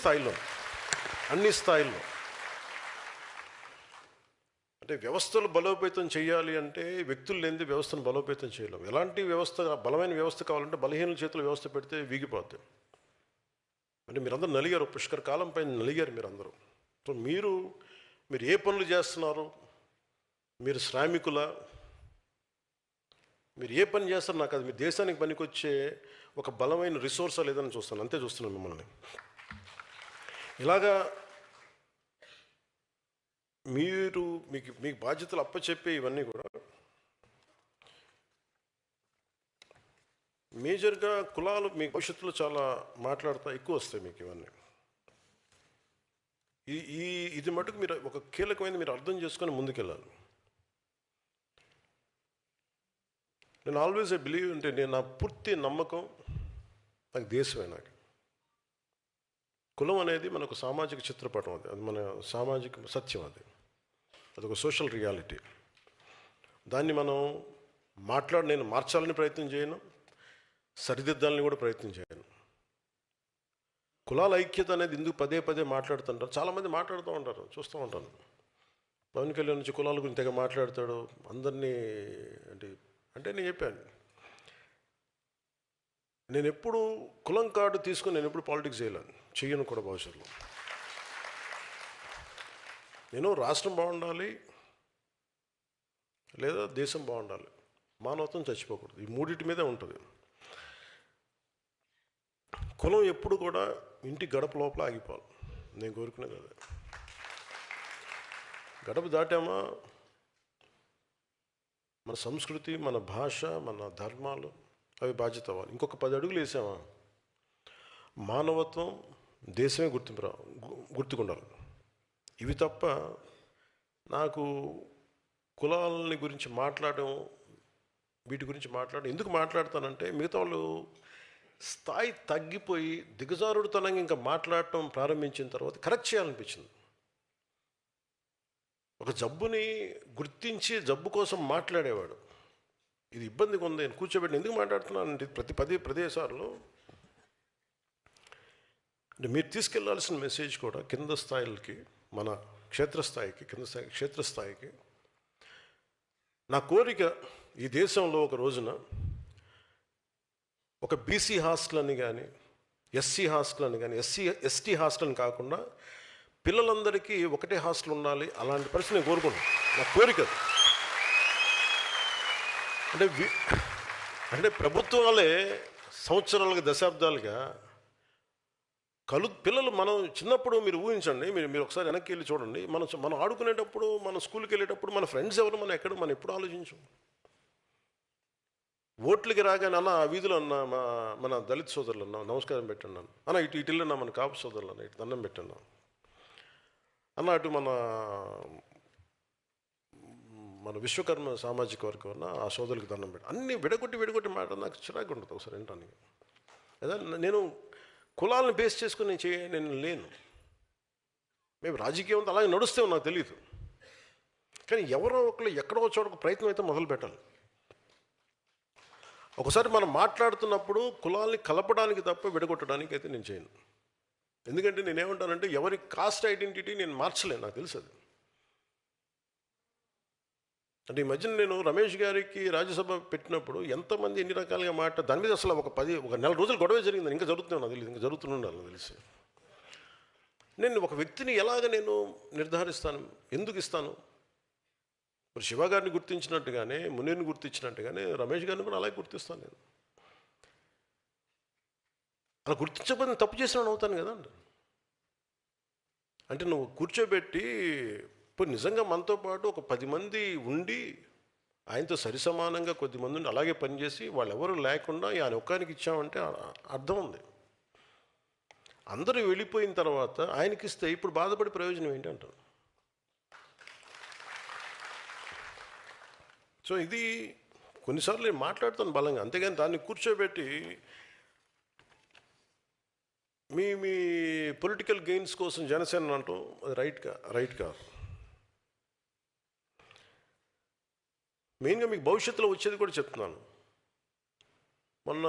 స్థాయిల్లో అంటే వ్యవస్థలు బలోపేతం చేయాలి అంటే వ్యక్తులు లేనిది వ్యవస్థను బలోపేతం చేయలేము. ఎలాంటి వ్యవస్థ, బలమైన వ్యవస్థ కావాలంటే బలహీన చేతుల వ్యవస్థ పెడితే వీగిపోద్ది. అంటే మీరందరూ నలిగారు, పుష్కర కాలం పైన నలిగారు మీరందరూ. సో మీరు ఏ పనులు చేస్తున్నారు, మీరు శ్రామికుల, మీరు ఏ పని చేస్తారు నాకు అది మీ దేశానికి పనికొచ్చే ఒక బలమైన రిసోర్స్ లేదని చూస్తాను, అంతే చూస్తున్నాను మిమ్మల్ని. ఇలాగా మీరు మీకు బాధ్యతలు అప్పచెప్పే ఇవన్నీ కూడా మేజర్గా కులాలు మీ భవిష్యత్తులో చాలా మాట్లాడుతూ ఎక్కువ వస్తాయి మీకు ఇవన్నీ. ఇది మటుకు మీరు ఒక కీలకమైనది మీరు అర్థం చేసుకొని ముందుకెళ్ళాలి. నేను ఆల్వేస్ ఐ బిలీవ్, అంటే నేను నా పూర్తి నమ్మకం నాకు దేశమే. నాకు కులం అనేది మనకు సామాజిక చిత్రపటం, అది మన సామాజిక సత్యం, అదొక సోషల్ రియాలిటీ. దాన్ని మనం నేను మార్చాలని ప్రయత్నం చేయను, సరిదిద్దాలని కూడా ప్రయత్నం చేయను. కులాల ఐక్యత అనేది ఎందుకు పదే మాట్లాడుతుంటారు, చాలామంది మాట్లాడుతూ ఉంటారు, చూస్తూ ఉంటాను. పవన్ కళ్యాణ్ నుంచి కులాల గురించి తెగ మాట్లాడతాడు అందరినీ. అంటే నేను చెప్పాను, నేను ఎప్పుడు కులం కార్డు తీసుకుని నేను ఎప్పుడు పాలిటిక్స్ చేయను కూడా భవిష్యత్తులో. నేను రాష్ట్రం బాగుండాలి లేదా దేశం బాగుండాలి, మానవత్వం చచ్చిపోకూడదు, ఈ మూడింటి మీదే ఉంటుంది. కులం ఎప్పుడు కూడా ఇంటి గడప లోపల ఆగిపోవాలి, నేను కోరుకునేది అదే. గడప దాటామా మన సంస్కృతి, మన భాష, మన ధర్మాలు అవి బాధ్యత అవ్వాలి. ఇంకొక 10 అడుగులు వేసామా మానవత్వం, దేశమే గుర్తుకుండాలి. ఇవి తప్ప నాకు కులాలని గురించి వీటి గురించి ఎందుకు మాట్లాడతానంటే మిగతా వాళ్ళు స్థాయి తగ్గిపోయి దిగజారుడుతనంగా ఇంకా మాట్లాడటం ప్రారంభించిన తర్వాత కరెక్ట్ చేయాలనిపించింది. ఒక జబ్బుని గుర్తించి జబ్బు కోసం మాట్లాడేవాడు, ఇది ఇబ్బందిగా ఉంది నేను కూర్చోబెట్టి ఎందుకు మాట్లాడుతున్నానంటే ప్రతి సార్లు అంటే మీరు తీసుకెళ్లాల్సిన మెసేజ్ కూడా కింద స్థాయిలకి, మన క్షేత్రస్థాయికి నా కోరిక ఈ దేశంలో ఒక రోజున ఒక బీసీ హాస్టల్ అని కానీ, ఎస్సీ హాస్టల్ అని కానీ, ఎస్టీ హాస్టల్ అని కాకుండా పిల్లలందరికీ ఒకటే హాస్టల్ ఉండాలి. అలాంటి పరిస్థితి నేను కోరుకున్నాను. నా కోరిక. అంటే ప్రభుత్వాలే సంవత్సరాలుగా, దశాబ్దాలుగా పిల్లలు, మనం చిన్నప్పుడు మీరు ఊహించండి, మీరు ఒకసారి వెనక్కి వెళ్ళి చూడండి. మనం ఆడుకునేటప్పుడు, మన స్కూల్కి వెళ్ళేటప్పుడు మన ఫ్రెండ్స్ ఎవరు, మనం ఎప్పుడు ఆలోచించు. ఓట్లకి రాగానే అన్న ఆ వీధిలో అన్న మన దళిత సోదరులు అన్న నమస్కారం పెట్టండి అన్న, ఇటు వెళ్ళినా మన కాపు సోదరులు అన్న ఇటు దండం పెట్టండి అన్న, అటు మన విశ్వకర్మ సామాజిక వర్గం అన్న ఆ సోదరులకు దండం పెట్టండి. అన్నీ విడగొట్టి మాట నాకు చిరాకు ఉంటుంది ఒకసారి వినటానికి. అదే నేను కులాలను బేస్ చేసుకుని నేను లేను. మేము రాజకీయం అలాగే నడుస్తే నాకు తెలియదు. కానీ ఎవరో ఒకళ్ళు ఎక్కడో చోట ప్రయత్నం అయితే మొదలు పెట్టాలి. ఒకసారి మనం మాట్లాడుతున్నప్పుడు కులాల్ని కలపడానికి తప్ప విడగొట్టడానికి అయితే నేను చేయను. ఎందుకంటే నేనేమంటానంటే ఎవరి కాస్ట్ ఐడెంటిటీ నేను మార్చలేను, నాకు తెలుసు అది. అంటే ఈ మధ్యన నేను రమేష్ గారికి రాజ్యసభ పెట్టినప్పుడు ఎంతమంది ఎన్ని రకాలుగా దాని మీద అసలు ఒక నెల రోజులు గొడవ జరిగిందని, ఇంకా జరుగుతున్నాను నాకు తెలియదు, ఇంకా జరుగుతుండాలి నాకు తెలిసి. నేను ఒక వ్యక్తిని ఎలాగ నేను నిర్ధారిస్తాను, ఎందుకు ఇస్తాను? మరి శివ గారిని గుర్తించినట్టుగానే, మునీర్ని గుర్తించినట్టుగానే రమేష్ గారిని కూడా అలాగే గుర్తిస్తాను నేను. అలా గుర్తించకపోతే తప్పు చేసిన అవుతాను కదా. అంటే నువ్వు కూర్చోబెట్టి ఇప్పుడు నిజంగా మనతో పాటు ఒక 10 మంది ఉండి ఆయనతో సరిసమానంగా కొద్దిమంది ఉండి అలాగే పనిచేసి వాళ్ళు ఎవరు లేకుండా ఆయన ఒక్కరికి ఇచ్చామంటే అర్థం ఉంది. అందరూ వెళ్ళిపోయిన తర్వాత ఆయనకి ఇస్తే ఇప్పుడు బాధపడే ప్రయోజనం ఏంటి అంటారు. సో ఇది కొన్నిసార్లు నేను మాట్లాడుతాను బలంగా, అంతేగాని దాన్ని కూర్చోబెట్టి మీ పొలిటికల్ గెయిన్స్ కోసం జనసేన అంటాం, అది రైట్ కాదు. మెయిన్గా మీకు భవిష్యత్తులో వచ్చేది కూడా చెప్తున్నాను. మొన్న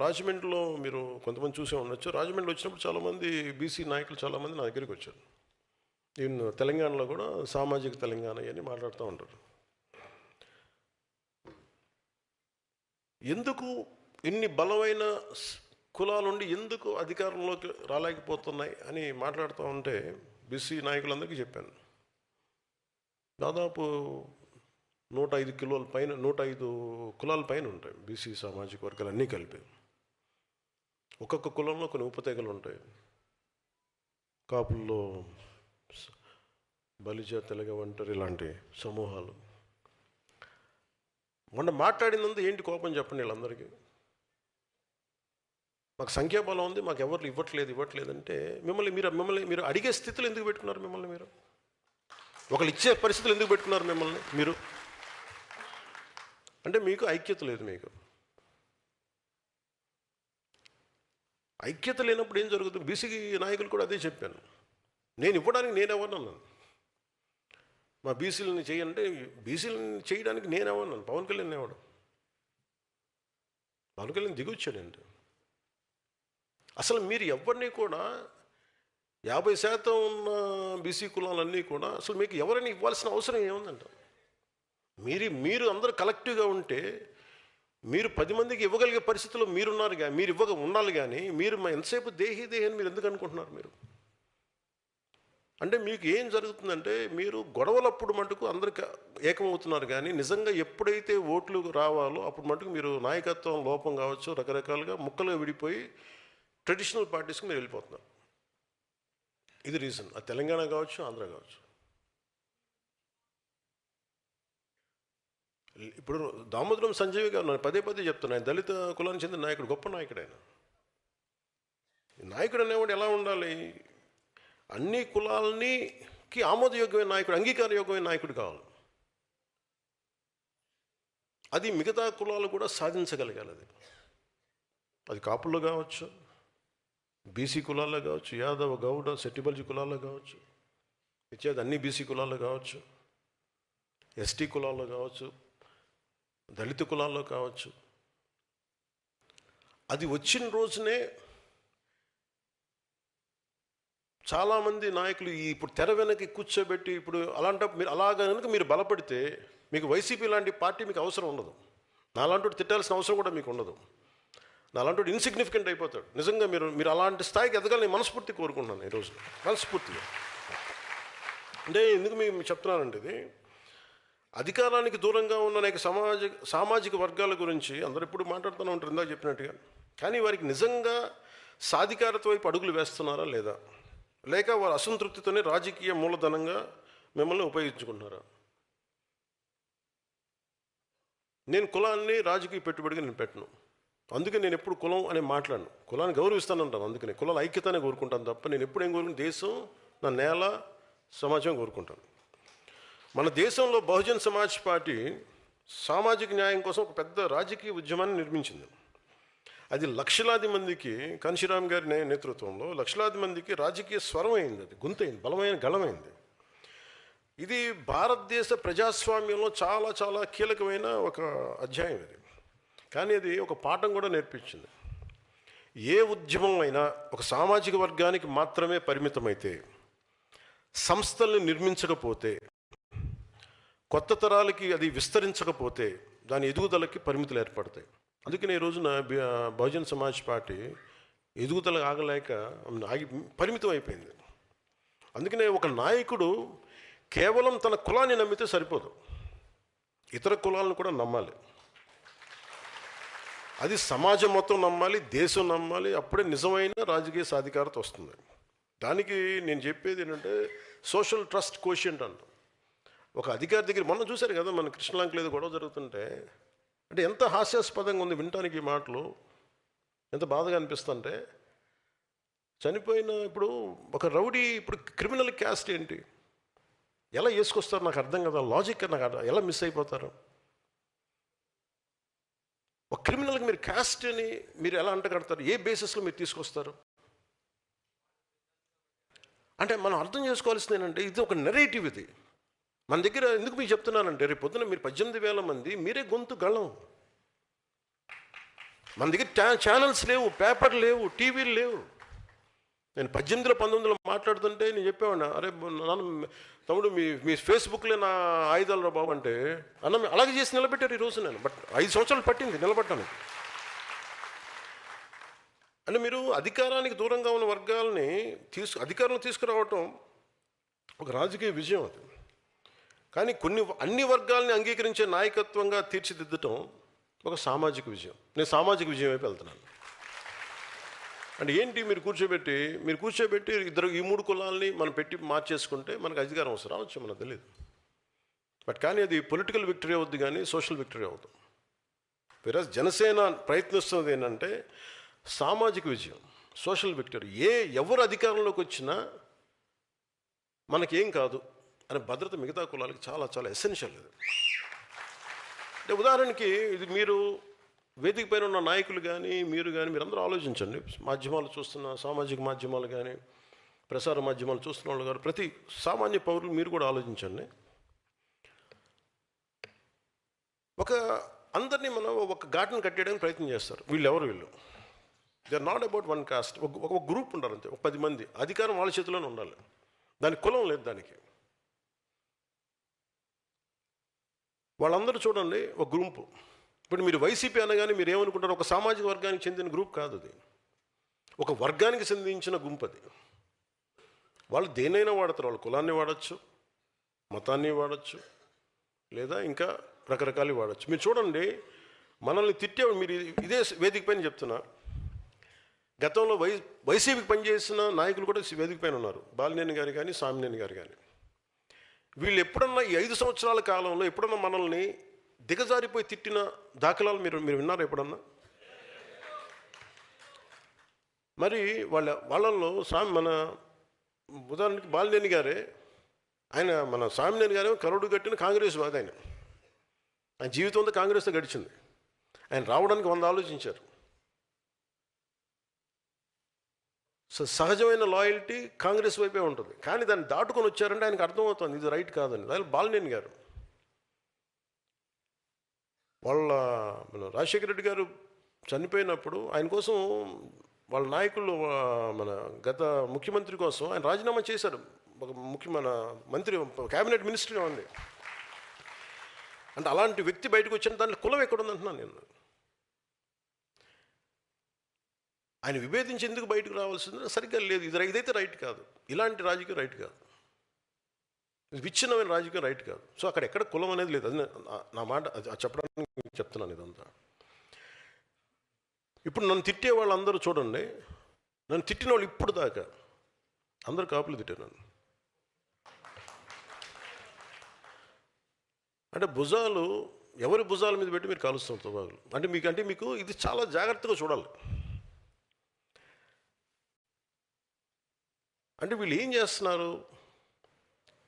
రాజమండ్రిలో మీరు కొంతమంది చూసే ఉండొచ్చు. రాజమండ్రిలో వచ్చినప్పుడు చాలామంది బీసీ నాయకులు చాలామంది నా దగ్గరికి వచ్చారు. ఈవెన్ తెలంగాణలో కూడా సామాజిక తెలంగాణ అని మాట్లాడుతూ ఉంటారు. ఎందుకు ఇన్ని బలమైన కులాలుండి ఎందుకు అధికారంలోకి రాలేకపోతున్నాయి అని మాట్లాడుతూ ఉంటే బీసీ నాయకులందరికీ చెప్పాను. దాదాపు 105 కిలోల పైన, 105 కులాల పైన ఉంటాయి బీసీ సామాజిక వర్గాలు అన్నీ కలిపి. ఒక్కొక్క కులంలో కొన్ని ఉపతెగలు ఉంటాయి. కాపుల్లో బలిజ, తెలగ, ఒంటరి ఇలాంటి సమూహాలు. మొన్న మాట్లాడినందుకు ఏంటి కోపం చెప్పండి వీళ్ళందరికీ. మాకు సంఖ్యాబలం ఉంది, మాకు ఎవరు ఇవ్వట్లేదంటే మిమ్మల్ని మీరు అడిగే స్థితిలో ఎందుకు పెట్టుకున్నారు? మిమ్మల్ని మీరు ఒకళ్ళు ఇచ్చే పరిస్థితులు ఎందుకు పెట్టుకున్నారు మిమ్మల్ని మీరు? అంటే మీకు ఐక్యత లేదు. మీకు ఐక్యత లేనప్పుడు ఏం జరుగుతుంది? బీసీ నాయకులు కూడా అదే చెప్పాను. నేను ఇవ్వడానికి నేనెవరన్నాను? మా బీసీలని చేయంటే బీసీలని చేయడానికి నేనెవరన్నాను? పవన్ కళ్యాణ్ ఎవడు? పవన్ కళ్యాణ్ దిగొచ్చాడండి. అసలు మీరు ఎవరిని కూడా 50% ఉన్న బీసీ కులాలన్నీ కూడా అసలు మీకు ఎవరైనా ఇవ్వాల్సిన అవసరం ఏముందంట? మీరు అందరూ కలెక్టివ్గా ఉంటే మీరు 10 మందికి ఇవ్వగలిగే పరిస్థితుల్లో మీరున్నారు. మీరు ఉండాలి. కానీ మీరు ఎంతసేపు దేహి అని మీరు ఎందుకు అనుకుంటున్నారు? మీరు అంటే మీకు ఏం జరుగుతుందంటే మీరు గొడవలప్పుడు మటుకు అందరికి ఏకమవుతున్నారు. కానీ నిజంగా ఎప్పుడైతే ఓట్లు రావాలో అప్పుడు మటుకు మీరు నాయకత్వం లోపం కావచ్చు, రకరకాలుగా ముక్కలుగా విడిపోయి ట్రెడిషనల్ పార్టీస్కి మీరు వెళ్ళిపోతున్నారు. ఇది రీజన్. అది తెలంగాణ కావచ్చు, ఆంధ్ర కావచ్చు. ఇప్పుడు దామోదరం సంజయ్ గారు నేను పదే చెప్తాను, ఆయన దళిత కులానికి చెందిన నాయకుడు, గొప్ప నాయకుడు. ఆయన నాయకుడు అనేవాడు ఎలా ఉండాలి? అన్ని కులాలకి ఆమోదయోగ్యమైన నాయకుడు, అంగీకారయోగ్యమైన నాయకుడు కావాలి. అది మిగతా కులాలు కూడా సాధించగలగాలి. అది కాపుల్లో కావచ్చు, బీసీ కులాల్లో కావచ్చు, యాదవ, గౌడ, సెట్టిబల్జీ కులాల్లో కావచ్చు, ఇచ్చేది అన్ని బీసీ కులాల్లో కావచ్చు, ఎస్టీ కులాల్లో కావచ్చు, దళిత కులాల్లో కావచ్చు. అది వచ్చిన రోజునే చాలామంది నాయకులు ఇప్పుడు తెర వెనక్కి కూర్చోబెట్టి ఇప్పుడు అలాంటప్పుడు మీరు అలాగా కనుక మీరు బలపడితే మీకు వైసీపీ లాంటి పార్టీ మీకు అవసరం ఉండదు. నాలాంటి తిట్టాల్సిన అవసరం కూడా మీకు ఉండదు. అలాంటి ఇన్సిగ్నిఫికెంట్ అయిపోతాడు. నిజంగా మీరు అలాంటి స్థాయికి ఎదగాలని మనస్ఫూర్తి కోరుకుంటున్నాను ఈరోజు, మనస్ఫూర్తిగా. అంటే ఎందుకు మీకు చెప్తున్నానండి, ఇది అధికారానికి దూరంగా ఉన్న అనేక సామాజిక వర్గాల గురించి అందరూ ఎప్పుడు మాట్లాడుతూనే ఉంటారు ఇందాక చెప్పినట్టుగా. కానీ వారికి నిజంగా సాధికారత వైపు అడుగులు వేస్తున్నారా లేదా, లేక వారి అసంతృప్తితోనే రాజకీయ మూలధనంగా మిమ్మల్ని ఉపయోగించుకుంటున్నారా? నేను కులాన్ని రాజకీయ పెట్టుబడిగా నేను పెట్టను. అందుకే నేను ఎప్పుడు కులం అని మాట్లాడను. కులాన్ని గౌరవిస్తాను అంటాను. అందుకని కులాల ఐక్యతనే కోరుకుంటాను తప్ప నేను ఎప్పుడు ఏం కోరుకుంటాను, దేశం, నా నేల, సమాజం కోరుకుంటాను. మన దేశంలో బహుజన్ సమాజ్ పార్టీ సామాజిక న్యాయం కోసం ఒక పెద్ద రాజకీయ ఉద్యమాన్ని నిర్మించింది. అది లక్షలాది మందికి, కాంశీరామ్ గారి నేతృత్వంలో లక్షలాది మందికి రాజకీయ స్వరం అయింది. అది గొంతైంది, బలమైన గళమైంది. ఇది భారతదేశ ప్రజాస్వామ్యంలో చాలా చాలా కీలకమైన ఒక అధ్యాయం ఇది. కానీ అది ఒక పాఠం కూడా నేర్పించింది. ఏ ఉద్యమం అయినా ఒక సామాజిక వర్గానికి మాత్రమే పరిమితమైతే, సంస్థల్ని నిర్మించకపోతే, కొత్త తరాలకి అది విస్తరించకపోతే దాని ఎదుగుదలకి పరిమితులు ఏర్పడతాయి. అందుకనే ఈ రోజున బహుజన్ సమాజ్ పార్టీ ఎదుగుదల ఆగలేక పరిమితం అయిపోయింది. అందుకనే ఒక నాయకుడు కేవలం తన కులాన్ని నమ్మితే సరిపోదు, ఇతర కులాలను కూడా నమ్మాలి. అది సమాజం మొత్తం నమ్మాలి, దేశం నమ్మాలి. అప్పుడే నిజమైన రాజకీయ సాధికారత వస్తుంది. దానికి నేను చెప్పేది ఏంటంటే సోషల్ ట్రస్ట్ కోషియంట్ అంట. ఒక అధికారి దగ్గర మొన్న చూశారు కదా, మన కృష్ణలంకలో ఏదో గొడవ జరుగుతుంటే, అంటే ఎంత హాస్యాస్పదంగా ఉంది వినటానికి ఈ మాటలు, ఎంత బాధగా అనిపిస్తుంటే. చనిపోయిన ఇప్పుడు ఒక రౌడీ, ఇప్పుడు క్రిమినల్ క్యాస్ట్ ఏంటి, ఎలా వేసుకొస్తారు నాకు అర్థం కదా, లాజిక్ నాకు ఎలా మిస్ అయిపోతారు. ఒక క్రిమినల్కి మీరు క్యాస్ట్ అని మీరు ఎలా అంటగడతారు, ఏ బేసిస్లో మీరు తీసుకొస్తారు? అంటే మనం అర్థం చేసుకోవాల్సింది ఏంటంటే ఇది ఒక నెరేటివ్. ఇది మన దగ్గర ఎందుకు మీకు చెప్తున్నానంటే, రేపు పొద్దున మీరు 18,000 మంది మీరే గొంతు గళం. మన దగ్గర ఛానల్స్ లేవు, పేపర్ లేవు, టీవీలు లేవు. నేను 18లో 19లో మాట్లాడుతుంటే నేను చెప్పేవాడిని, అరే నాన్న తమ్ముడు మీ ఫేస్బుక్లో నా ఆయుధాలు రా బాబు అంటే, అన్న అలాగే చేసి నిలబెట్టారు ఈరోజు. నేను బట్ 5 సంవత్సరాలు పట్టింది నిలబడటానికి. అంటే మీరు అధికారానికి దూరంగా ఉన్న వర్గాలని అధికారంలో తీసుకురావటం ఒక రాజకీయ విజయం అది. కానీ అన్ని వర్గాలని అంగీకరించే నాయకత్వంగా తీర్చిదిద్దటం ఒక సామాజిక విజయం. నేను సామాజిక విజయం వైపు వెళ్తున్నాను. అంటే ఏంటి, మీరు కూర్చోబెట్టి ఈ 3 కులాలని మనం పెట్టి మార్చేసుకుంటే మనకు అధికారం వస్తుంది, రావచ్చు, మనకు తెలియదు. బట్ కానీ అది పొలిటికల్ విక్టరీ అవుద్ది కానీ సోషల్ విక్టరీ అవుతుంది. వేరే జనసేన ప్రయత్నిస్తున్నది ఏంటంటే సామాజిక విజయం, సోషల్ విక్టరీ. ఎవరు అధికారంలోకి వచ్చినా మనకేం కాదు అనే భద్రత మిగతా కులాలకి చాలా చాలా ఎసెన్షియల్. ఇది అంటే ఉదాహరణకి, ఇది మీరు వేదిక పైన ఉన్న నాయకులు కానీ మీరందరూ ఆలోచించండి. మాధ్యమాలు చూస్తున్న, సామాజిక మాధ్యమాలు కానీ ప్రసార మాధ్యమాలు చూస్తున్న వాళ్ళు కానీ ప్రతి సామాన్య పౌరులు మీరు కూడా ఆలోచించండి. అందరినీ మనం ఒక ఘాటును కట్టేయడానికి ప్రయత్నం చేస్తారు. వీళ్ళు they are not about one caste. ఒక గ్రూప్ ఉండాలి అంతే, ఒక 10 మంది. అధికారం వాళ్ళ చేతిలోనే ఉండాలి, దానికి కులం లేదు. దానికి వాళ్ళందరూ చూడండి ఒక గ్రూపు. ఇప్పుడు మీరు వైసీపీ అనగానే మీరు ఏమనుకుంటారు, ఒక సామాజిక వర్గానికి చెందిన గ్రూప్ కాదు అది, ఒక వర్గానికి చెందించిన గుంపు అది. వాళ్ళు దేనైనా వాడతారు, వాళ్ళు కులాన్ని వాడచ్చు, మతాన్ని వాడచ్చు, లేదా ఇంకా రకరకాలు వాడచ్చు. మీరు చూడండి, మనల్ని తిట్టేవాడు, మీరు ఇదే వేదిక పైన చెప్తున్నా, గతంలో వైసీపీకి పనిచేసిన నాయకులు కూడా వేదిక పైన ఉన్నారు. బాలినేని గారు కానీ, సామినేని గారు కానీ. వీళ్ళు ఎప్పుడన్నా ఈ 5 సంవత్సరాల కాలంలో ఎప్పుడన్నా మనల్ని దిగజారిపోయి తిట్టిన దాఖలాలు మీరు విన్నారా ఎప్పుడన్నా? మరి వాళ్ళల్లో మన ఉదాహరణకి బాలినేని గారే, మన సామినేని గారే కరుడు కట్టిన కాంగ్రెస్ వాది. ఆయన జీవితంతో కాంగ్రెస్తో గడిచింది. ఆయన రావడానికి 100 ఆలోచించారు. సో సహజమైన లాయల్టీ కాంగ్రెస్ వైపే ఉంటుంది. కానీ దాన్ని దాటుకొని వచ్చారంటే ఆయనకు అర్థమవుతుంది ఇది రైట్ కాదని. అదే బాలినేని గారు, మన రాజశేఖర రెడ్డి గారు చనిపోయినప్పుడు ఆయన కోసం వాళ్ళ నాయకులు, మన గత ముఖ్యమంత్రి కోసం ఆయన రాజీనామా చేశారు. మన మంత్రి, క్యాబినెట్ మినిస్టర్గా ఉంది. అంటే అలాంటి వ్యక్తి బయటకు వచ్చిన దాంట్లో కులం ఎక్కడుందంటున్నాను నేను. ఆయన విభేదించి ఎందుకు బయటకు రావాల్సింది సరిగ్గా లేదు. ఇదైతే రైట్ కాదు, ఇలాంటి రాజకీయం రైట్ కాదు, విచ్ఛిన్నమైన రాజకీయం రైట్ కాదు. సో అక్కడ ఎక్కడ కులం అనేది లేదు. అది నా మాట చెప్పడానికి చెప్తున్నాను ఇదంతా. ఇప్పుడు నన్ను తిట్టే వాళ్ళందరూ చూడండి, నన్ను తిట్టిన వాళ్ళు ఇప్పుడు దాకా అందరూ కాపులు తిట్టారు నన్ను. అంటే భుజాలు ఎవరి భుజాల మీద పెట్టి మీరు కాలుస్తున్నారు తుపాకులు. అంటే మీకు ఇది చాలా జాగ్రత్తగా చూడాలి. అంటే వీళ్ళు ఏం చేస్తున్నారు,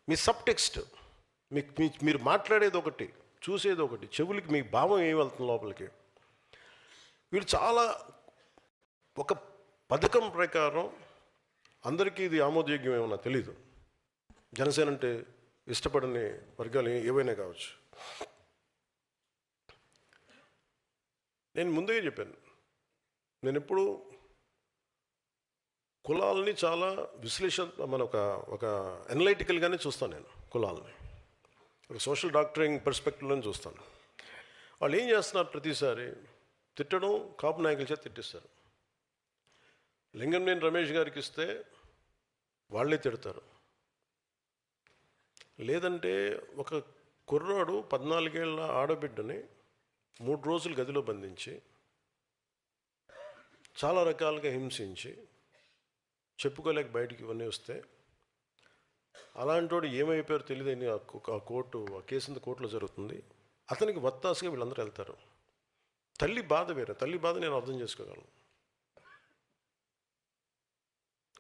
మీ సబ్ టెక్స్ట్, మీరు మాట్లాడేది ఒకటి, చూసేది ఒకటి, చెవులకి మీ భావం ఏమి వెళ్తుంది లోపలికి. వీళ్ళు చాలా ఒక పథకం ప్రకారం అందరికీ ఇది ఆమోదయోగ్యం ఏమన్నా తెలీదు. జనసేన అంటే ఇష్టపడని వర్గాలు ఏవైనా కావచ్చు. నేను ముందే చెప్పాను, నేను ఎప్పుడు కులాలని చాలా ఒక ఎనలైటికల్గానే చూస్తాను. నేను కులాలని ఒక సోషల్ డాక్టరింగ్ పర్స్పెక్టివ్లోనే చూస్తాను. వాళ్ళు ఏం చేస్తున్నారు, ప్రతిసారి తిట్టడం, కాపు నాయకుల చేత తిట్టిస్తారు. లింగంనేని రమేష్ గారికి ఇస్తే వాళ్ళే తిడతారు. లేదంటే ఒక కుర్రాడు 14 ఏళ్ళ ఆడబిడ్డని 3 రోజులు గదిలో బంధించి చాలా రకాలుగా హింసించి చెప్పుకోలేక బయటికి ఇవన్నీ వస్తే అలాంటి వాడు ఏమైపోయారో తెలియదని ఆ కేసు కోర్టులో జరుగుతుంది. అతనికి వత్తాసుగా వీళ్ళందరూ వెళ్తారు. తల్లి బాధ వేరే, తల్లి బాధ నేను అర్థం చేసుకోగలను.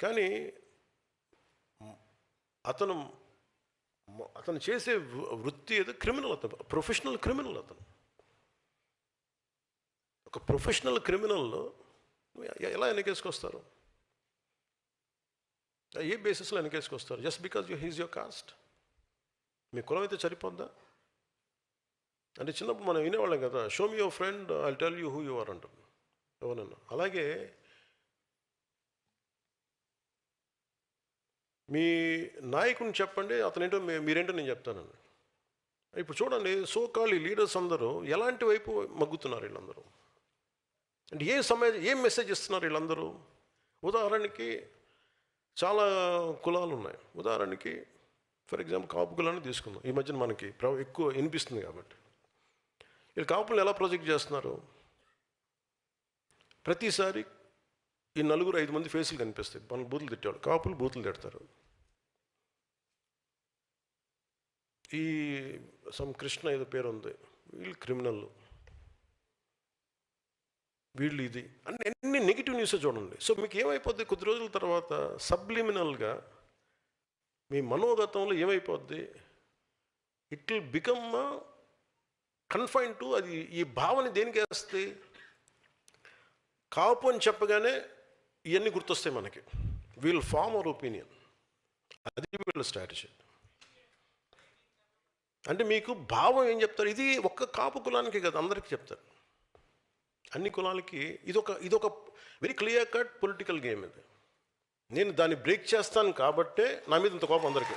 కానీ అతను చేసే వృత్తి ఏదో క్రిమినల్, అతను ప్రొఫెషనల్ క్రిమినల్. అతను ఒక ప్రొఫెషనల్ క్రిమినల్లో ఎలా వెనకేసుకొస్తారు? ఏ బేసిస్లో వెనకేసుకొస్తారు? Just because he's your caste. మీ కులం అయితే సరిపోద్దా? అంటే చిన్నప్పుడు మనం వినేవాళ్ళం కదా, show me your friend, I tell you who you are అంటారు ఎవరన్నా. అలాగే మీ నాయకుడిని చెప్పండి, అతనేంటో మీరేంటో నేను చెప్తానండి. ఇప్పుడు చూడండి, సోకాల్ లీడర్స్ అందరూ ఎలాంటి వైపు మగ్గుతున్నారు వీళ్ళందరూ. అంటే ఏం మెసేజ్ ఇస్తున్నారు వీళ్ళందరూ? ఉదాహరణకి చాలా కులాలు ఉన్నాయి. ఉదాహరణకి ఫర్ ఎగ్జాంపుల్ కాపు కులాన్ని తీసుకుందాం. ఈ మధ్యన మనకి ఎక్కువ వినిపిస్తుంది కాబట్టి. వీళ్ళు కాపులను ఎలా ప్రొజెక్ట్ చేస్తున్నారు? ప్రతిసారి ఈ 4-5 మంది ఫేసులు కనిపిస్తాయి. మన బూతులు తిట్టేవాళ్ళు, కాపులు బూతులు తిడతారు. ఈ కృష్ణ ఏదో పేరు ఉంది, వీళ్ళు క్రిమినల్, వీళ్ళు ఇది అన్ని నెగిటివ్ న్యూస్ చూడండి. సో మీకు ఏమైపోద్ది, కొద్ది రోజుల తర్వాత సబ్లిమినల్గా మీ మనోగతంలో ఏమైపోద్ది, it will become confine to, అది ఈ భావన దేనికి వేస్తే, కాపు అని చెప్పగానే ఇవన్నీ గుర్తొస్తాయి మనకి. We'll form our opinion. అది వీళ్ళ స్ట్రాటజీ. అంటే మీకు భావం ఏం చెప్తారు? ఇది ఒక్క కాపు కులానికి కదా, అందరికీ చెప్తారు, అన్ని కులాలకి. ఇదొక very clear cut political game. ఇది నేను దాన్ని బ్రేక్ చేస్తాను కాబట్టే నా మీద ఇంత కోపం అందరికీ.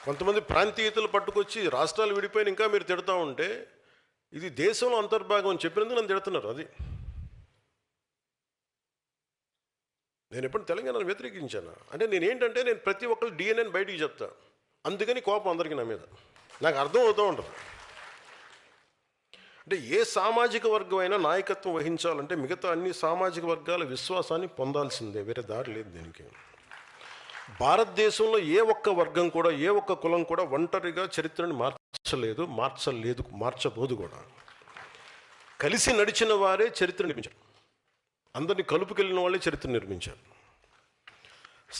కొంతమంది ప్రాంతీయతలు పట్టుకొచ్చి రాష్ట్రాలు విడిపోయిన ఇంకా మీరు తిడతా ఉంటే, ఇది దేశంలో అంతర్భాగం అని చెప్పినందుకు నన్ను తిడుతున్నారు. అది నేను ఎప్పుడు తెలంగాణను వ్యతిరేకించాను అంటే నేను ప్రతి ఒక్కరు డిఎన్ఏని బయటికి చెప్తా. అందుకని కోపం అందరికీ నా మీద. నాకు అర్థం అవుతూ ఉంటుంది. అంటే ఏ సామాజిక వర్గం అయినా నాయకత్వం వహించాలంటే మిగతా అన్ని సామాజిక వర్గాల విశ్వాసాన్ని పొందాల్సిందే, వేరే దారి లేదు దీనికి. భారతదేశంలో ఏ ఒక్క వర్గం కూడా, ఏ ఒక్క కులం కూడా ఒంటరిగా చరిత్రను మార్చబోదు కూడా. కలిసి నడిచిన వారే చరిత్ర నిర్మించారు. అందరినీ కలుపుకెళ్ళిన వాళ్ళే చరిత్ర నిర్మించారు.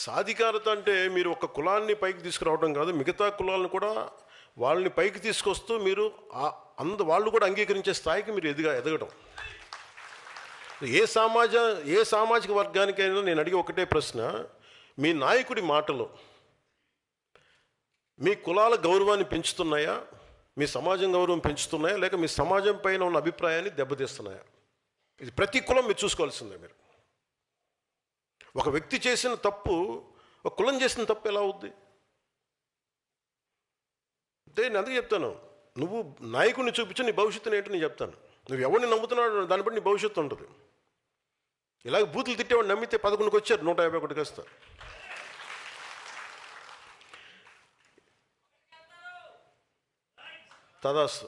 సాధికారత అంటే మీరు ఒక కులాన్ని పైకి తీసుకురావడం కాదు, మిగతా కులాలను కూడా వాళ్ళని పైకి తీసుకొస్తూ మీరు వాళ్ళు కూడా అంగీకరించే స్థాయికి మీరు ఎదగడం. ఏ సామాజిక వర్గానికైనా నేను అడిగే ఒకటే ప్రశ్న, మీ నాయకుడి మాటలు మీ కులాల గౌరవాన్ని పెంచుతున్నాయా, మీ సమాజం గౌరవం పెంచుతున్నాయా, లేక మీ సమాజం పైన ఉన్న అభిప్రాయాన్ని దెబ్బతీస్తున్నాయా? ఇది ప్రతి కులం మీరు చూసుకోవాల్సిందే. మీరు ఒక వ్యక్తి చేసిన తప్పు ఒక కులం చేసిన తప్పు ఎలా అవుద్ది? అంటే నేను అందుకే చెప్తాను, నువ్వు నాయకుడిని చూపించి నీ భవిష్యత్తుని ఏంటో నేను చెప్తాను. నువ్వు ఎవరిని నమ్ముతున్నావు దాన్ని బట్టి నీ భవిష్యత్తు ఉంటుంది. ఇలాగ బూతులు తిట్టేవాడు నమ్మితే 11కి వచ్చారు, 151కి వస్తారు. తదాస్తు.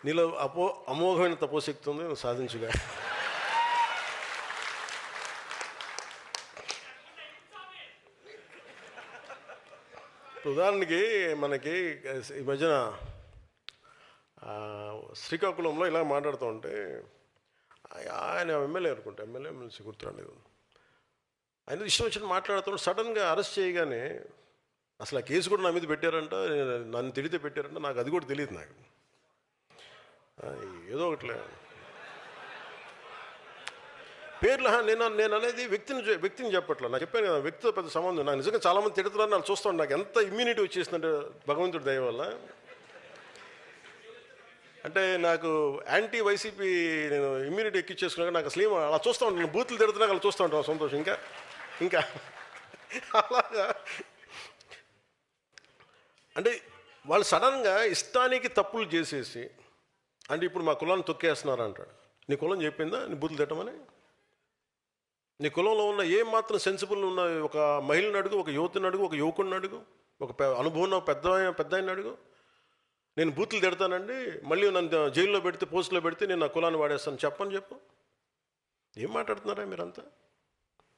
నీలో అమోఘమైన తపోశక్తి ఉంది, నువ్వు సాధించుగా. ఉదాహరణకి మనకి ఈ మధ్యన శ్రీకాకుళంలో ఇలా మాట్లాడుతూ ఉంటే, ఆయన ఎమ్మెల్యే అనుకుంటా, ఎమ్మెల్సీ గుర్తురాలేదు, ఆయన ఇష్టం వచ్చినట్టు మాట్లాడుతుంటే సడన్గా అరెస్ట్ చేయగానే అసలు ఆ కేసు కూడా నా మీద పెట్టారంట, నన్ను తిడితే పెట్టారంట, నాకు అది కూడా తెలియదు. నాకు ఏదో ఒకట్లే పేర్లు. నేను అనేది వ్యక్తిని చెప్పట్లా, నాకు చెప్పాను కదా, వ్యక్తితో పెద్ద సంబంధం. నాకు నిజంగా చాలామంది తిడుతున్నారు, నాకు చూస్తాను, నాకు ఎంత ఇమ్యూనిటీ వచ్చేసిందంటే భగవంతుడి దయ వల్ల. అంటే నాకు యాంటీ వైసీపీ నేను ఇమ్యూనిటీ ఎక్కించేసుకున్నాక నాకు అసలు అలా చూస్తూ ఉంటాను, బూతులు తిడుతున్నా అలా చూస్తూ ఉంటాను, సంతోషం. ఇంకా అలాగా అంటే వాళ్ళు సడన్గా ఇష్టానికి తప్పులు చేసేసి, అంటే ఇప్పుడు మా కులాన్ని తొక్కేస్తున్నారు అంటాడు. నీ కులం చెప్పిందా నీ బూతులు తిట్టమని? నీ కులంలో ఉన్న ఏం మాత్రం సెన్సిబుల్ ఉన్న ఒక మహిళను అడుగు, ఒక యువతిని అడుగు, ఒక యువకుడిని అడుగు, ఒక అనుభవం పెద్ద ఆయన అడుగు. నేను బూతులు తిడతానండి, మళ్ళీ నన్ను జైల్లో పెడితే, పోస్టులో పెడితే నేను నా కులాన్ని వాడేస్తాను చెప్పు. ఏం మాట్లాడుతున్నారా మీరంతా?